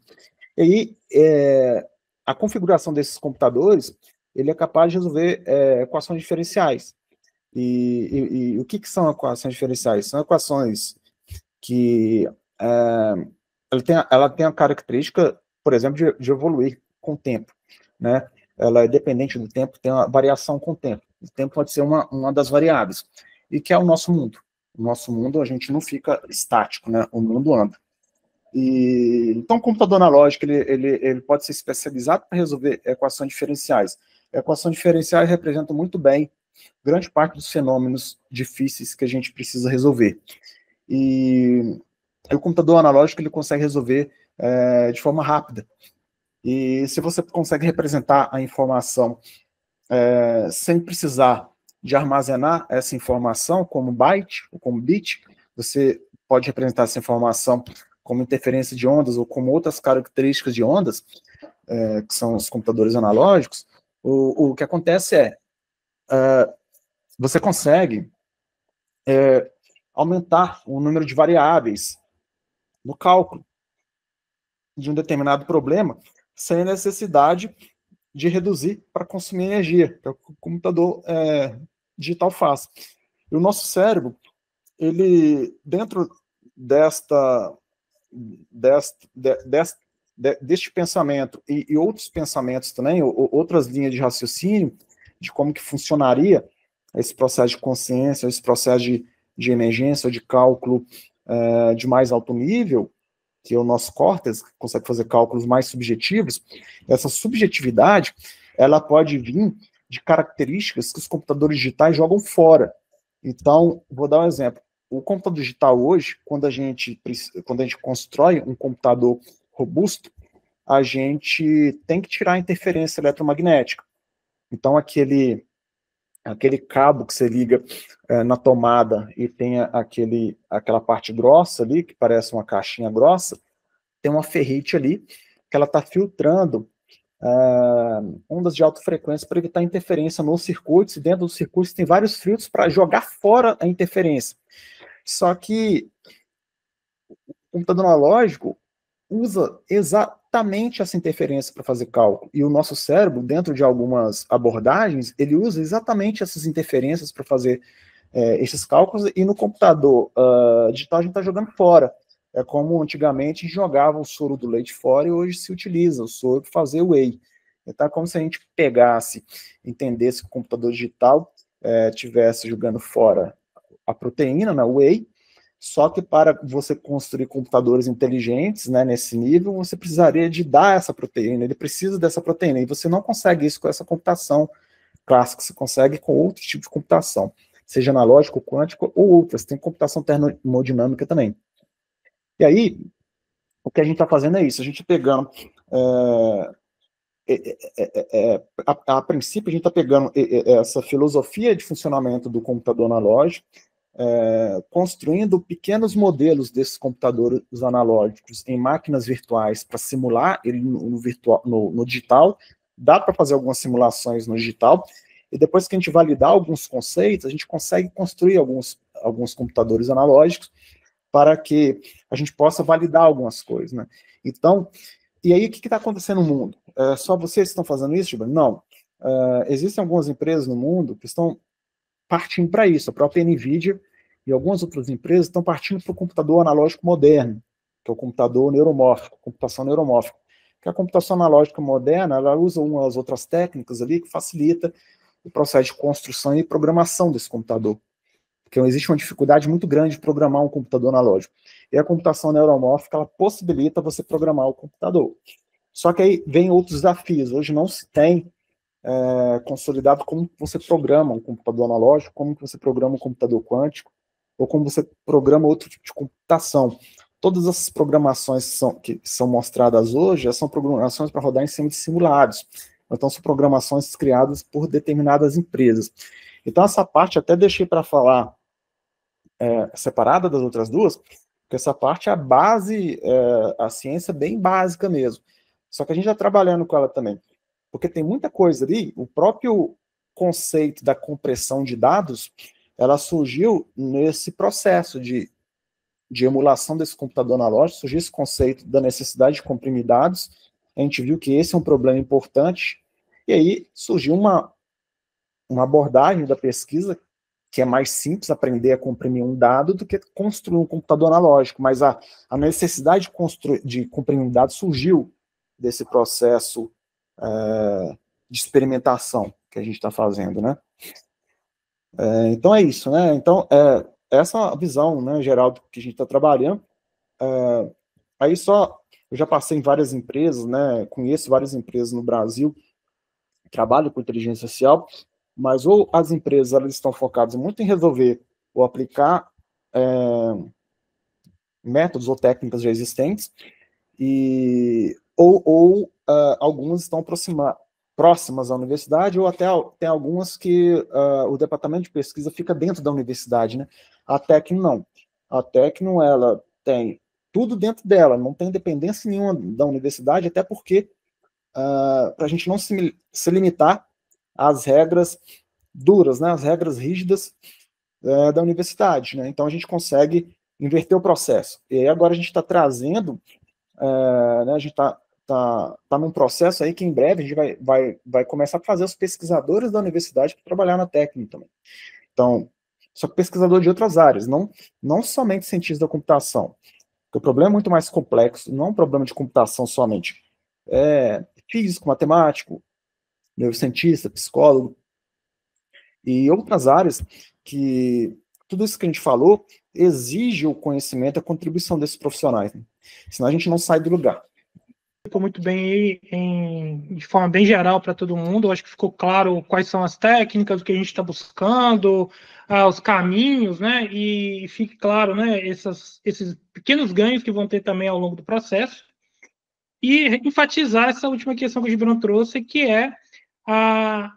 E aí, a configuração desses computadores, ele é capaz de resolver equações diferenciais. E o que são equações diferenciais? São equações que ela tem a característica, por exemplo, de evoluir com o tempo, né? Ela é dependente do tempo, tem uma variação com o tempo. O tempo pode ser uma das variáveis. E que é o nosso mundo. O nosso mundo, a gente não fica estático, né? O mundo anda. Então, o computador analógico, ele pode ser especializado para resolver equações diferenciais. Equações diferenciais representam muito bem grande parte dos fenômenos difíceis que a gente precisa resolver. E o computador analógico, ele consegue resolver de forma rápida. E se você consegue representar a informação sem precisar de armazenar essa informação como byte ou como bit, você pode representar essa informação como interferência de ondas ou como outras características de ondas, que são os computadores analógicos. O que acontece você consegue aumentar o número de variáveis no cálculo de um determinado problema sem a necessidade de reduzir para consumir energia, que é o que o computador digital faz. E o nosso cérebro, ele, dentro deste pensamento e outros pensamentos também, outras linhas de raciocínio, de como que funcionaria esse processo de consciência, esse processo de emergência, de cálculo de mais alto nível, que é o nosso córtex, que consegue fazer cálculos mais subjetivos. Essa subjetividade, ela pode vir de características que os computadores digitais jogam fora. Então, vou dar um exemplo. O computador digital hoje, quando a gente constrói um computador robusto, a gente tem que tirar a interferência eletromagnética. Então, aquele cabo que você liga na tomada e tem aquela parte grossa ali, que parece uma caixinha grossa, tem uma ferrite ali, que ela está filtrando ondas de alta frequência para evitar interferência nos circuitos, e dentro dos circuitos tem vários filtros para jogar fora a interferência. Só que o computador analógico usa exatamente essa interferência para fazer cálculo. E o nosso cérebro, dentro de algumas abordagens, ele usa exatamente essas interferências para fazer esses cálculos, e no computador digital a gente está jogando fora. É como antigamente jogava o soro do leite fora, e hoje se utiliza o soro para fazer o whey. Então é como se a gente entendesse que o computador digital estivesse jogando fora a proteína, né, o whey. Só que para você construir computadores inteligentes, né, nesse nível, você precisaria de dar essa proteína, ele precisa dessa proteína, e você não consegue isso com essa computação clássica, você consegue com outro tipo de computação, seja analógico, quântico ou outras, tem computação termodinâmica também. E aí, o que a gente está fazendo é isso, a gente pegando, a princípio a gente está pegando essa filosofia de funcionamento do computador analógico, construindo pequenos modelos desses computadores analógicos em máquinas virtuais para simular ele no digital. Dá para fazer algumas simulações no digital, e depois que a gente validar alguns conceitos, a gente consegue construir alguns computadores analógicos para que a gente possa validar algumas coisas, né? Então, e aí o que está acontecendo no mundo? Só vocês estão fazendo isso, Gilberto? Não. Existem algumas empresas no mundo que estão partindo para isso. A própria NVIDIA e algumas outras empresas estão partindo para o computador analógico moderno, que é o computador neuromórfico, computação neuromórfica. Que a computação analógica moderna, ela usa umas outras técnicas ali que facilita o processo de construção e programação desse computador. Porque existe uma dificuldade muito grande de programar um computador analógico. E a computação neuromórfica, ela possibilita você programar o computador. Só que aí vem outros desafios. Hoje não se tem consolidado como você programa um computador analógico, como você programa um computador quântico, ou como você programa outro tipo de computação. Todas essas programações que são mostradas hoje são programações para rodar em cima de simulados. ou então são programações criadas por determinadas empresas. Então, essa parte até deixei para falar separada das outras duas, porque essa parte é a base, a ciência bem básica mesmo. Só que a gente está trabalhando com ela também, porque tem muita coisa ali, o próprio conceito da compressão de dados, ela surgiu nesse processo de emulação desse computador analógico, surgiu esse conceito da necessidade de comprimir dados, a gente viu que esse é um problema importante, e aí surgiu uma abordagem da pesquisa que é mais simples aprender a comprimir um dado do que construir um computador analógico, mas a necessidade de comprimir um dado surgiu desse processo de experimentação que a gente está fazendo, né? Então é isso, né? Então, essa é a visão, né, geral do que a gente está trabalhando. Aí eu já passei em várias empresas, né? Conheço várias empresas no Brasil que trabalham com inteligência artificial, mas ou as empresas elas estão focadas muito em resolver ou aplicar métodos ou técnicas já existentes, ou algumas estão próximas à universidade, ou até tem algumas que o departamento de pesquisa fica dentro da universidade, né? A Tecno não. A Tecno, ela tem tudo dentro dela, não tem dependência nenhuma da universidade, até porque para a gente não se limitar às regras duras, né? As regras rígidas da universidade, né? Então a gente consegue inverter o processo. E aí agora a gente está trazendo, né, a gente está num processo aí que em breve a gente vai começar a fazer os pesquisadores da universidade para trabalhar na técnica também. Então, só que pesquisador de outras áreas, não somente cientista da computação, porque o problema é muito mais complexo, não é um problema de computação somente. É físico, matemático, neurocientista, psicólogo, e outras áreas que tudo isso que a gente falou exige o conhecimento e a contribuição desses profissionais, né? Senão a gente não sai do lugar. Ficou muito bem aí, de forma bem geral para todo mundo. Eu acho que ficou claro quais são as técnicas, o que a gente está buscando, os caminhos, né? E fique claro, né? Esses pequenos ganhos que vão ter também ao longo do processo. E enfatizar essa última questão que o Gibran trouxe, que é a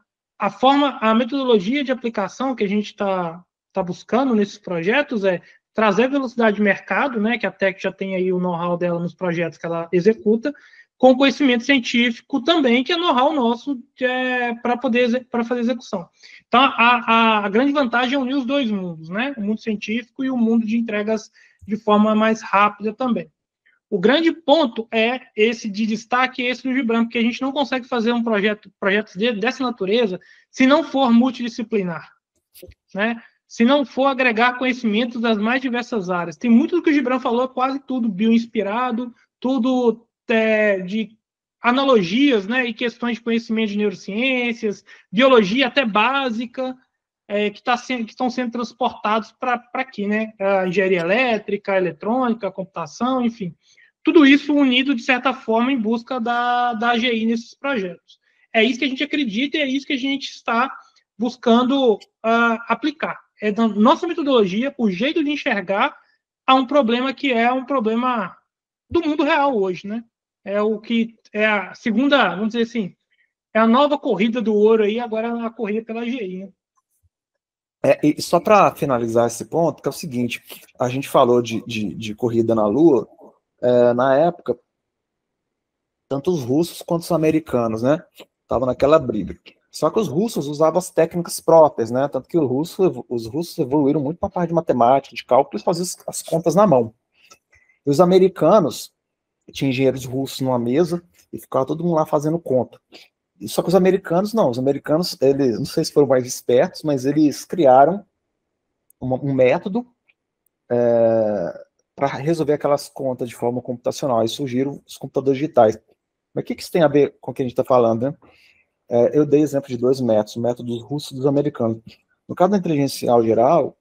metodologia de aplicação que a gente está buscando nesses projetos é trazer velocidade de mercado, né, que a Tec já tem aí o know-how dela nos projetos que ela executa, com conhecimento científico também, que é know-how nosso para fazer execução. Então, a grande vantagem é unir os dois mundos, né, o mundo científico e o mundo de entregas de forma mais rápida também. O grande ponto é esse de destaque, esse do Gibran, porque a gente não consegue fazer um projetos dessa natureza se não for multidisciplinar, né? Se não for agregar conhecimentos das mais diversas áreas. Tem muito do que o Gibran falou, quase tudo bioinspirado, tudo de analogias, né, e questões de conhecimento de neurociências, biologia até básica, que estão sendo transportados para aqui, né? A engenharia elétrica, a eletrônica, a computação, enfim. Tudo isso unido, de certa forma, em busca da AGI nesses projetos. É isso que a gente acredita e é isso que a gente está buscando aplicar. É da nossa metodologia, o jeito de enxergar a um problema que é um problema do mundo real hoje, né? É o que é a segunda, vamos dizer assim, é a nova corrida do ouro aí, agora a corrida pela AGI, né? E só para finalizar esse ponto, que é o seguinte, a gente falou de corrida na Lua, na época, tanto os russos quanto os americanos, né, estavam naquela briga. Só que os russos usavam as técnicas próprias, né, tanto que os russos evoluíram muito na parte de matemática, de cálculo, e faziam as contas na mão. E os americanos, tinham engenheiros russos numa mesa, e ficava todo mundo lá fazendo conta. Só que os americanos, não. Os americanos, eles, não sei se foram mais espertos, mas eles criaram um método para resolver aquelas contas de forma computacional. Aí surgiram os computadores digitais. Mas o que isso tem a ver com o que a gente está falando, né? Eu dei exemplo de dois métodos, o método dos russos e dos americanos. No caso da inteligência artificial geral,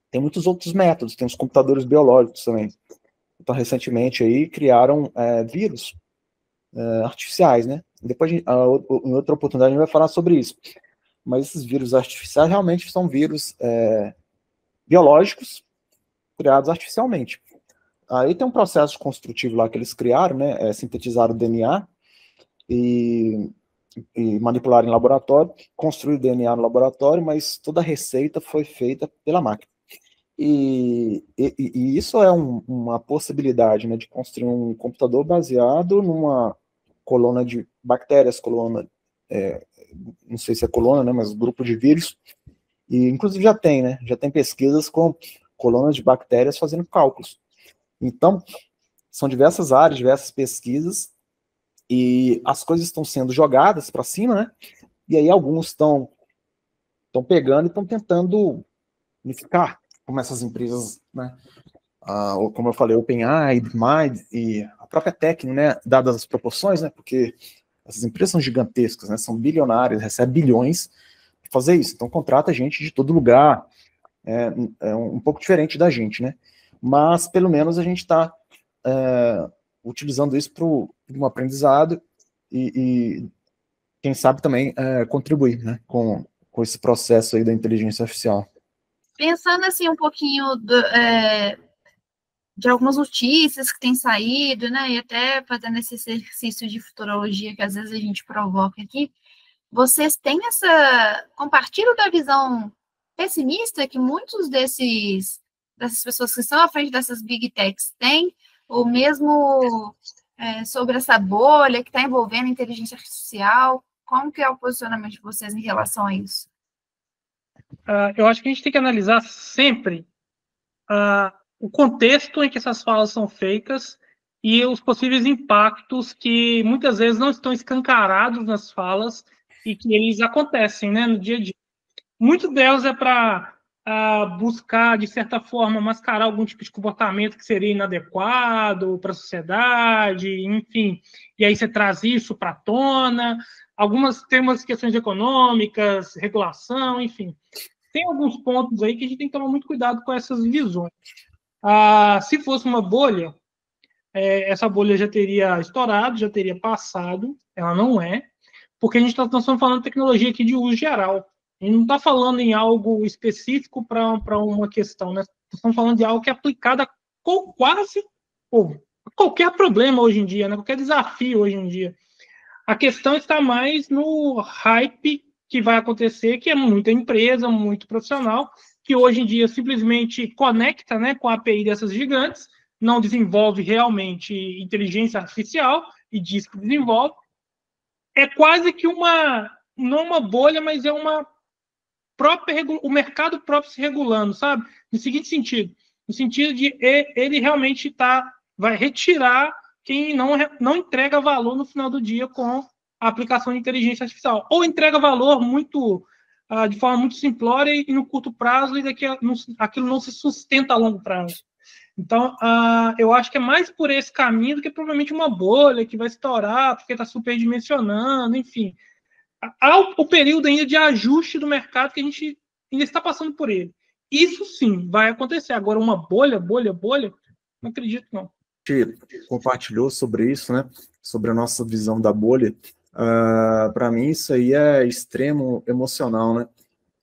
tem muitos outros métodos, tem os computadores biológicos também. Então, recentemente, aí, criaram vírus artificiais, né? Depois, em outra oportunidade, a gente vai falar sobre isso. Mas esses vírus artificiais realmente são vírus biológicos criados artificialmente. Aí tem um processo construtivo lá que eles criaram, né? Sintetizaram o DNA e e manipularam em laboratório, construíram DNA no laboratório, mas toda a receita foi feita pela máquina. E isso é uma possibilidade, né, de construir um computador baseado numa coluna de bactérias, não sei se é coluna, né, mas grupo de vírus, e inclusive já tem pesquisas com colunas de bactérias fazendo cálculos. Então, são diversas áreas, diversas pesquisas, e as coisas estão sendo jogadas para cima, né, e aí alguns estão pegando e estão tentando unificar, como essas empresas, né, como eu falei, OpenAI, DeepMind e a própria Tecno, né, dadas as proporções, né, porque essas empresas são gigantescas, né, são bilionárias, recebem bilhões para fazer isso, então contrata gente de todo lugar, é um pouco diferente da gente, né, mas pelo menos a gente está utilizando isso para um aprendizado e quem sabe também contribuir, né, com esse processo aí da inteligência artificial. Pensando assim um pouquinho de algumas notícias que têm saído, né, e até fazendo esse exercício de futurologia que às vezes a gente provoca aqui, vocês têm compartilham da visão pessimista que muitos dessas pessoas que estão à frente dessas big techs têm, ou mesmo sobre essa bolha que está envolvendo a inteligência artificial? Como que é o posicionamento de vocês em relação a isso? Eu acho que a gente tem que analisar sempre o contexto em que essas falas são feitas e os possíveis impactos que muitas vezes não estão escancarados nas falas e que eles acontecem, né, no dia a dia. Muito delas é para buscar, de certa forma, mascarar algum tipo de comportamento que seria inadequado para a sociedade, enfim. E aí você traz isso para a tona. Algumas tem umas questões econômicas, regulação, enfim. Tem alguns pontos aí que a gente tem que tomar muito cuidado com essas visões. Se fosse uma bolha, essa bolha já teria estourado, já teria passado, ela não é, porque nós estamos falando de tecnologia aqui de uso geral. A gente não está falando em algo específico para uma questão, né? Estamos falando de algo que é aplicado a qualquer problema hoje em dia, né? Qualquer desafio hoje em dia. A questão está mais no hype que vai acontecer, que é muita empresa, muito profissional, que hoje em dia simplesmente conecta, né, com a API dessas gigantes, não desenvolve realmente inteligência artificial e diz que desenvolve. É quase que não uma bolha, mas é o mercado próprio se regulando, sabe? No seguinte sentido, no sentido de ele realmente vai retirar quem não entrega valor no final do dia com a aplicação de inteligência artificial. Ou entrega valor de forma muito simplória e no curto prazo, e aquilo não se sustenta a longo prazo. Então, eu acho que é mais por esse caminho do que provavelmente uma bolha que vai estourar porque está superdimensionando, enfim. Há o período ainda de ajuste do mercado que a gente ainda está passando por ele. Isso sim vai acontecer. Agora, uma bolha, não acredito, não. A gente compartilhou sobre isso, né? Sobre a nossa visão da bolha. Para mim, isso aí é extremo emocional, né?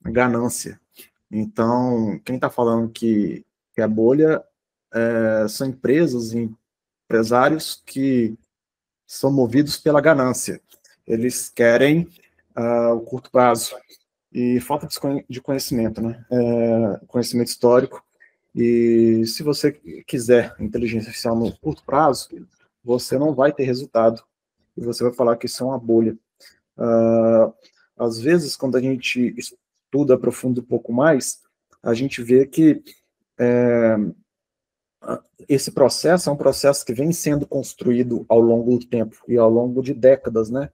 Ganância. Então, quem está falando que a bolha são empresas e empresários que são movidos pela ganância. Eles querem o curto prazo e falta de conhecimento, né? Conhecimento histórico. E se você quiser inteligência artificial no curto prazo, você não vai ter resultado e você vai falar que isso é uma bolha. Às vezes, quando a gente estuda, aprofunda um pouco mais, a gente vê que esse processo é um processo que vem sendo construído ao longo do tempo e ao longo de décadas, né?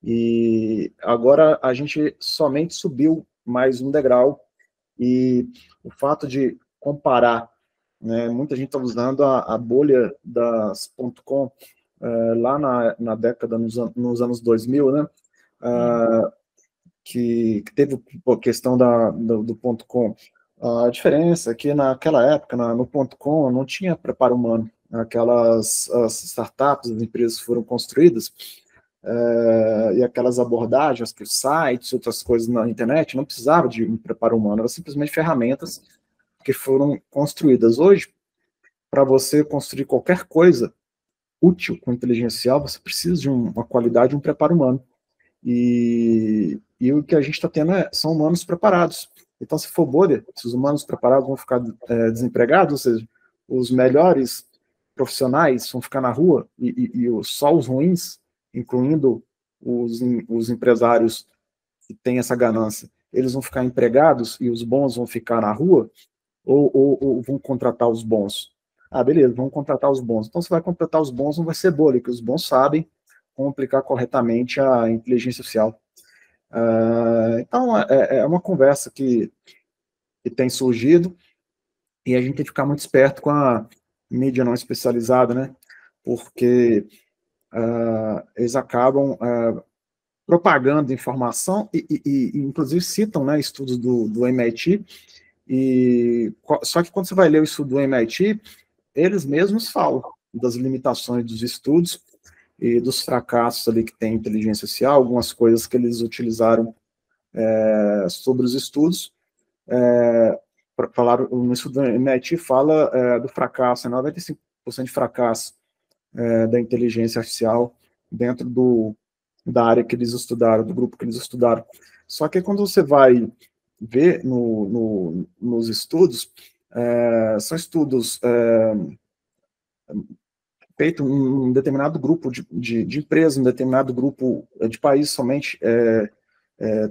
E agora a gente somente subiu mais um degrau e o fato de comparar, né? Muita gente está usando a bolha das .com lá na década, nos anos 2000, né? Que teve a questão do .com. A diferença é que naquela época, no .com, não tinha preparo humano. As startups, as empresas foram construídas e aquelas abordagens, que os sites, outras coisas na internet, não precisava de um preparo humano, eram simplesmente ferramentas que foram construídas. Hoje, para você construir qualquer coisa útil com inteligência artificial, você precisa de uma qualidade, um preparo humano. E o que a gente está tendo são humanos preparados. Então, se for bolha, se os humanos preparados vão ficar desempregados, ou seja, os melhores profissionais vão ficar na rua só os ruins, incluindo os empresários que têm essa ganância, eles vão ficar empregados e os bons vão ficar na rua, ou vão contratar os bons? Ah, beleza, vamos contratar os bons. Então, se vai contratar os bons, não vai ser bolha, porque os bons sabem como aplicar corretamente a inteligência artificial. Então, é uma conversa que tem surgido, e a gente tem que ficar muito esperto com a mídia não especializada, né? Porque eles acabam propagando informação e inclusive citam, né, estudos do MIT, só que quando você vai ler o estudo do MIT, eles mesmos falam das limitações dos estudos e dos fracassos ali que tem inteligência artificial, algumas coisas que eles utilizaram sobre os estudos. Falaram, no estudo do MIT fala do fracasso, 95% de fracasso da inteligência artificial dentro da área que eles estudaram, do grupo que eles estudaram. Só que quando você vai ver nos estudos, são estudos feitos em um determinado grupo de empresas, um determinado grupo de países, somente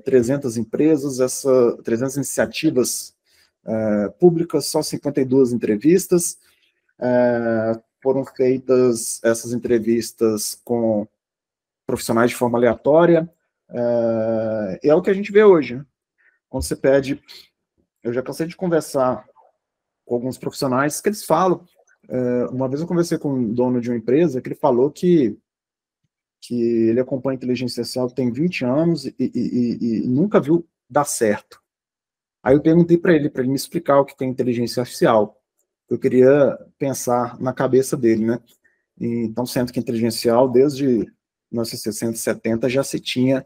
300 empresas, 300 iniciativas públicas, só 52 entrevistas, foram feitas essas entrevistas com profissionais de forma aleatória, é o que a gente vê hoje, né? Quando você pede, eu já cansei de conversar com alguns profissionais que eles falam, uma vez eu conversei com um dono de uma empresa que ele falou que ele acompanha inteligência artificial tem 20 anos e nunca viu dar certo. Aí eu perguntei para ele me explicar o que é inteligência artificial. Eu queria pensar na cabeça dele, né? Então, sendo que inteligência artificial, desde 1960, já se tinha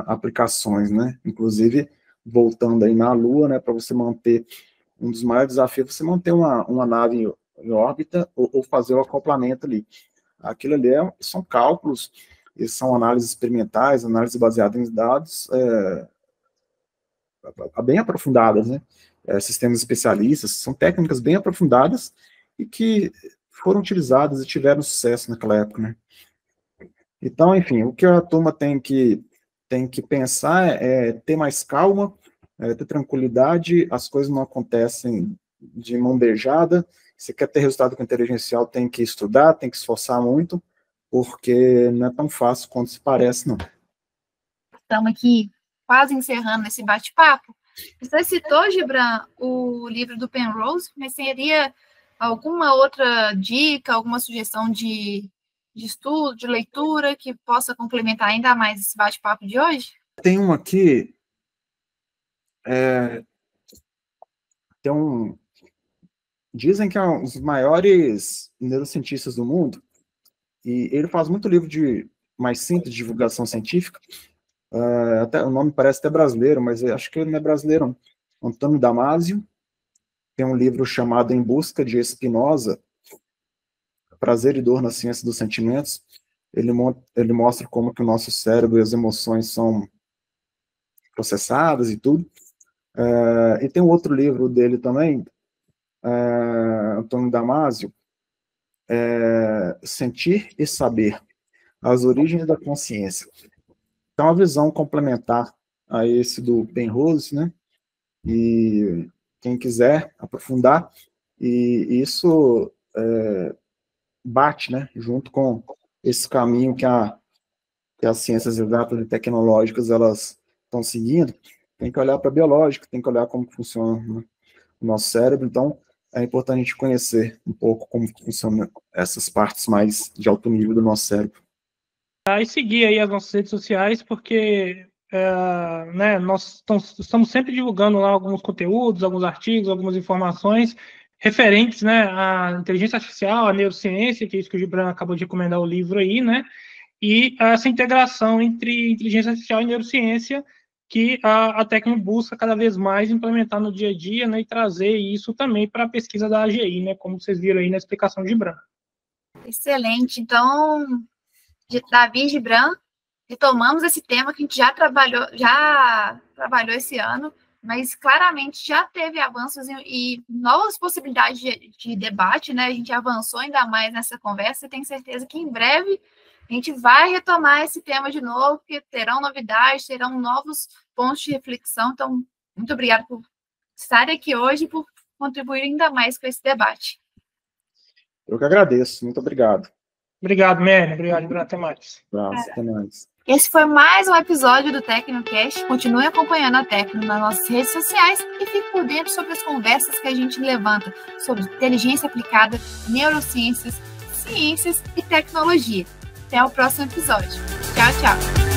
aplicações, né? Inclusive, voltando aí na Lua, né? Para você manter, um dos maiores desafios é você manter uma nave em órbita ou fazer o acoplamento ali. Aquilo ali são cálculos, são análises experimentais, análises baseadas em dados bem aprofundadas, né? Sistemas especialistas, são técnicas bem aprofundadas e que foram utilizadas e tiveram sucesso naquela época, né? Então, enfim, o que a turma tem que pensar é ter mais calma, ter tranquilidade, as coisas não acontecem de mão beijada. Se quer ter resultado com inteligência, tem que estudar, tem que esforçar muito, porque não é tão fácil quanto se parece, não. Estamos aqui quase encerrando esse bate-papo. Você citou, Gibran, o livro do Penrose, mas seria alguma outra dica, alguma sugestão de estudo, de leitura, que possa complementar ainda mais esse bate-papo de hoje? Tem um aqui, dizem que é um dos maiores neurocientistas do mundo, e ele faz muito livro mais simples de divulgação científica, até, o nome parece até brasileiro, mas eu acho que ele não é brasileiro. Antônio Damasio tem um livro chamado Em Busca de Spinoza, Prazer e Dor na Ciência dos Sentimentos. Ele mostra como que o nosso cérebro e as emoções são processadas e tudo. E tem um outro livro dele também, Antônio Damasio, Sentir e Saber, As Origens da Consciência. Então, uma visão complementar a esse do Penrose, né? E quem quiser aprofundar, e isso bate, né, junto com esse caminho que as ciências exatas e tecnológicas elas estão seguindo. Tem que olhar para a biológica, tem que olhar como que funciona, né, o nosso cérebro. Então, é importante a gente conhecer um pouco como funcionam essas partes mais de alto nível do nosso cérebro. E seguir aí as nossas redes sociais, porque né, nós estamos sempre divulgando lá alguns conteúdos, alguns artigos, algumas informações referentes, né, à inteligência artificial, à neurociência, que é isso que o Gibran acabou de recomendar o livro aí, né, e essa integração entre inteligência artificial e neurociência que a Tecno busca cada vez mais implementar no dia a dia, né, e trazer isso também para a pesquisa da AGI, né, como vocês viram aí na explicação de Gibran. Excelente. Então, Davi e Gibran, retomamos esse tema que a gente já trabalhou esse ano, mas claramente já teve avanços e novas possibilidades de debate, né? A gente avançou ainda mais nessa conversa e tenho certeza que em breve a gente vai retomar esse tema de novo, porque terão novidades, terão novos pontos de reflexão. Então, muito obrigada por estar aqui hoje e por contribuir ainda mais com esse debate. Eu que agradeço. Muito obrigado. Obrigado, Mary. Obrigado, Bruno. Até mais. Até mais. Esse foi mais um episódio do Tecnocast. Continue acompanhando a Tecno nas nossas redes sociais e fique por dentro sobre as conversas que a gente levanta sobre inteligência aplicada, neurociências, ciências e tecnologia. Até o próximo episódio. Tchau, tchau.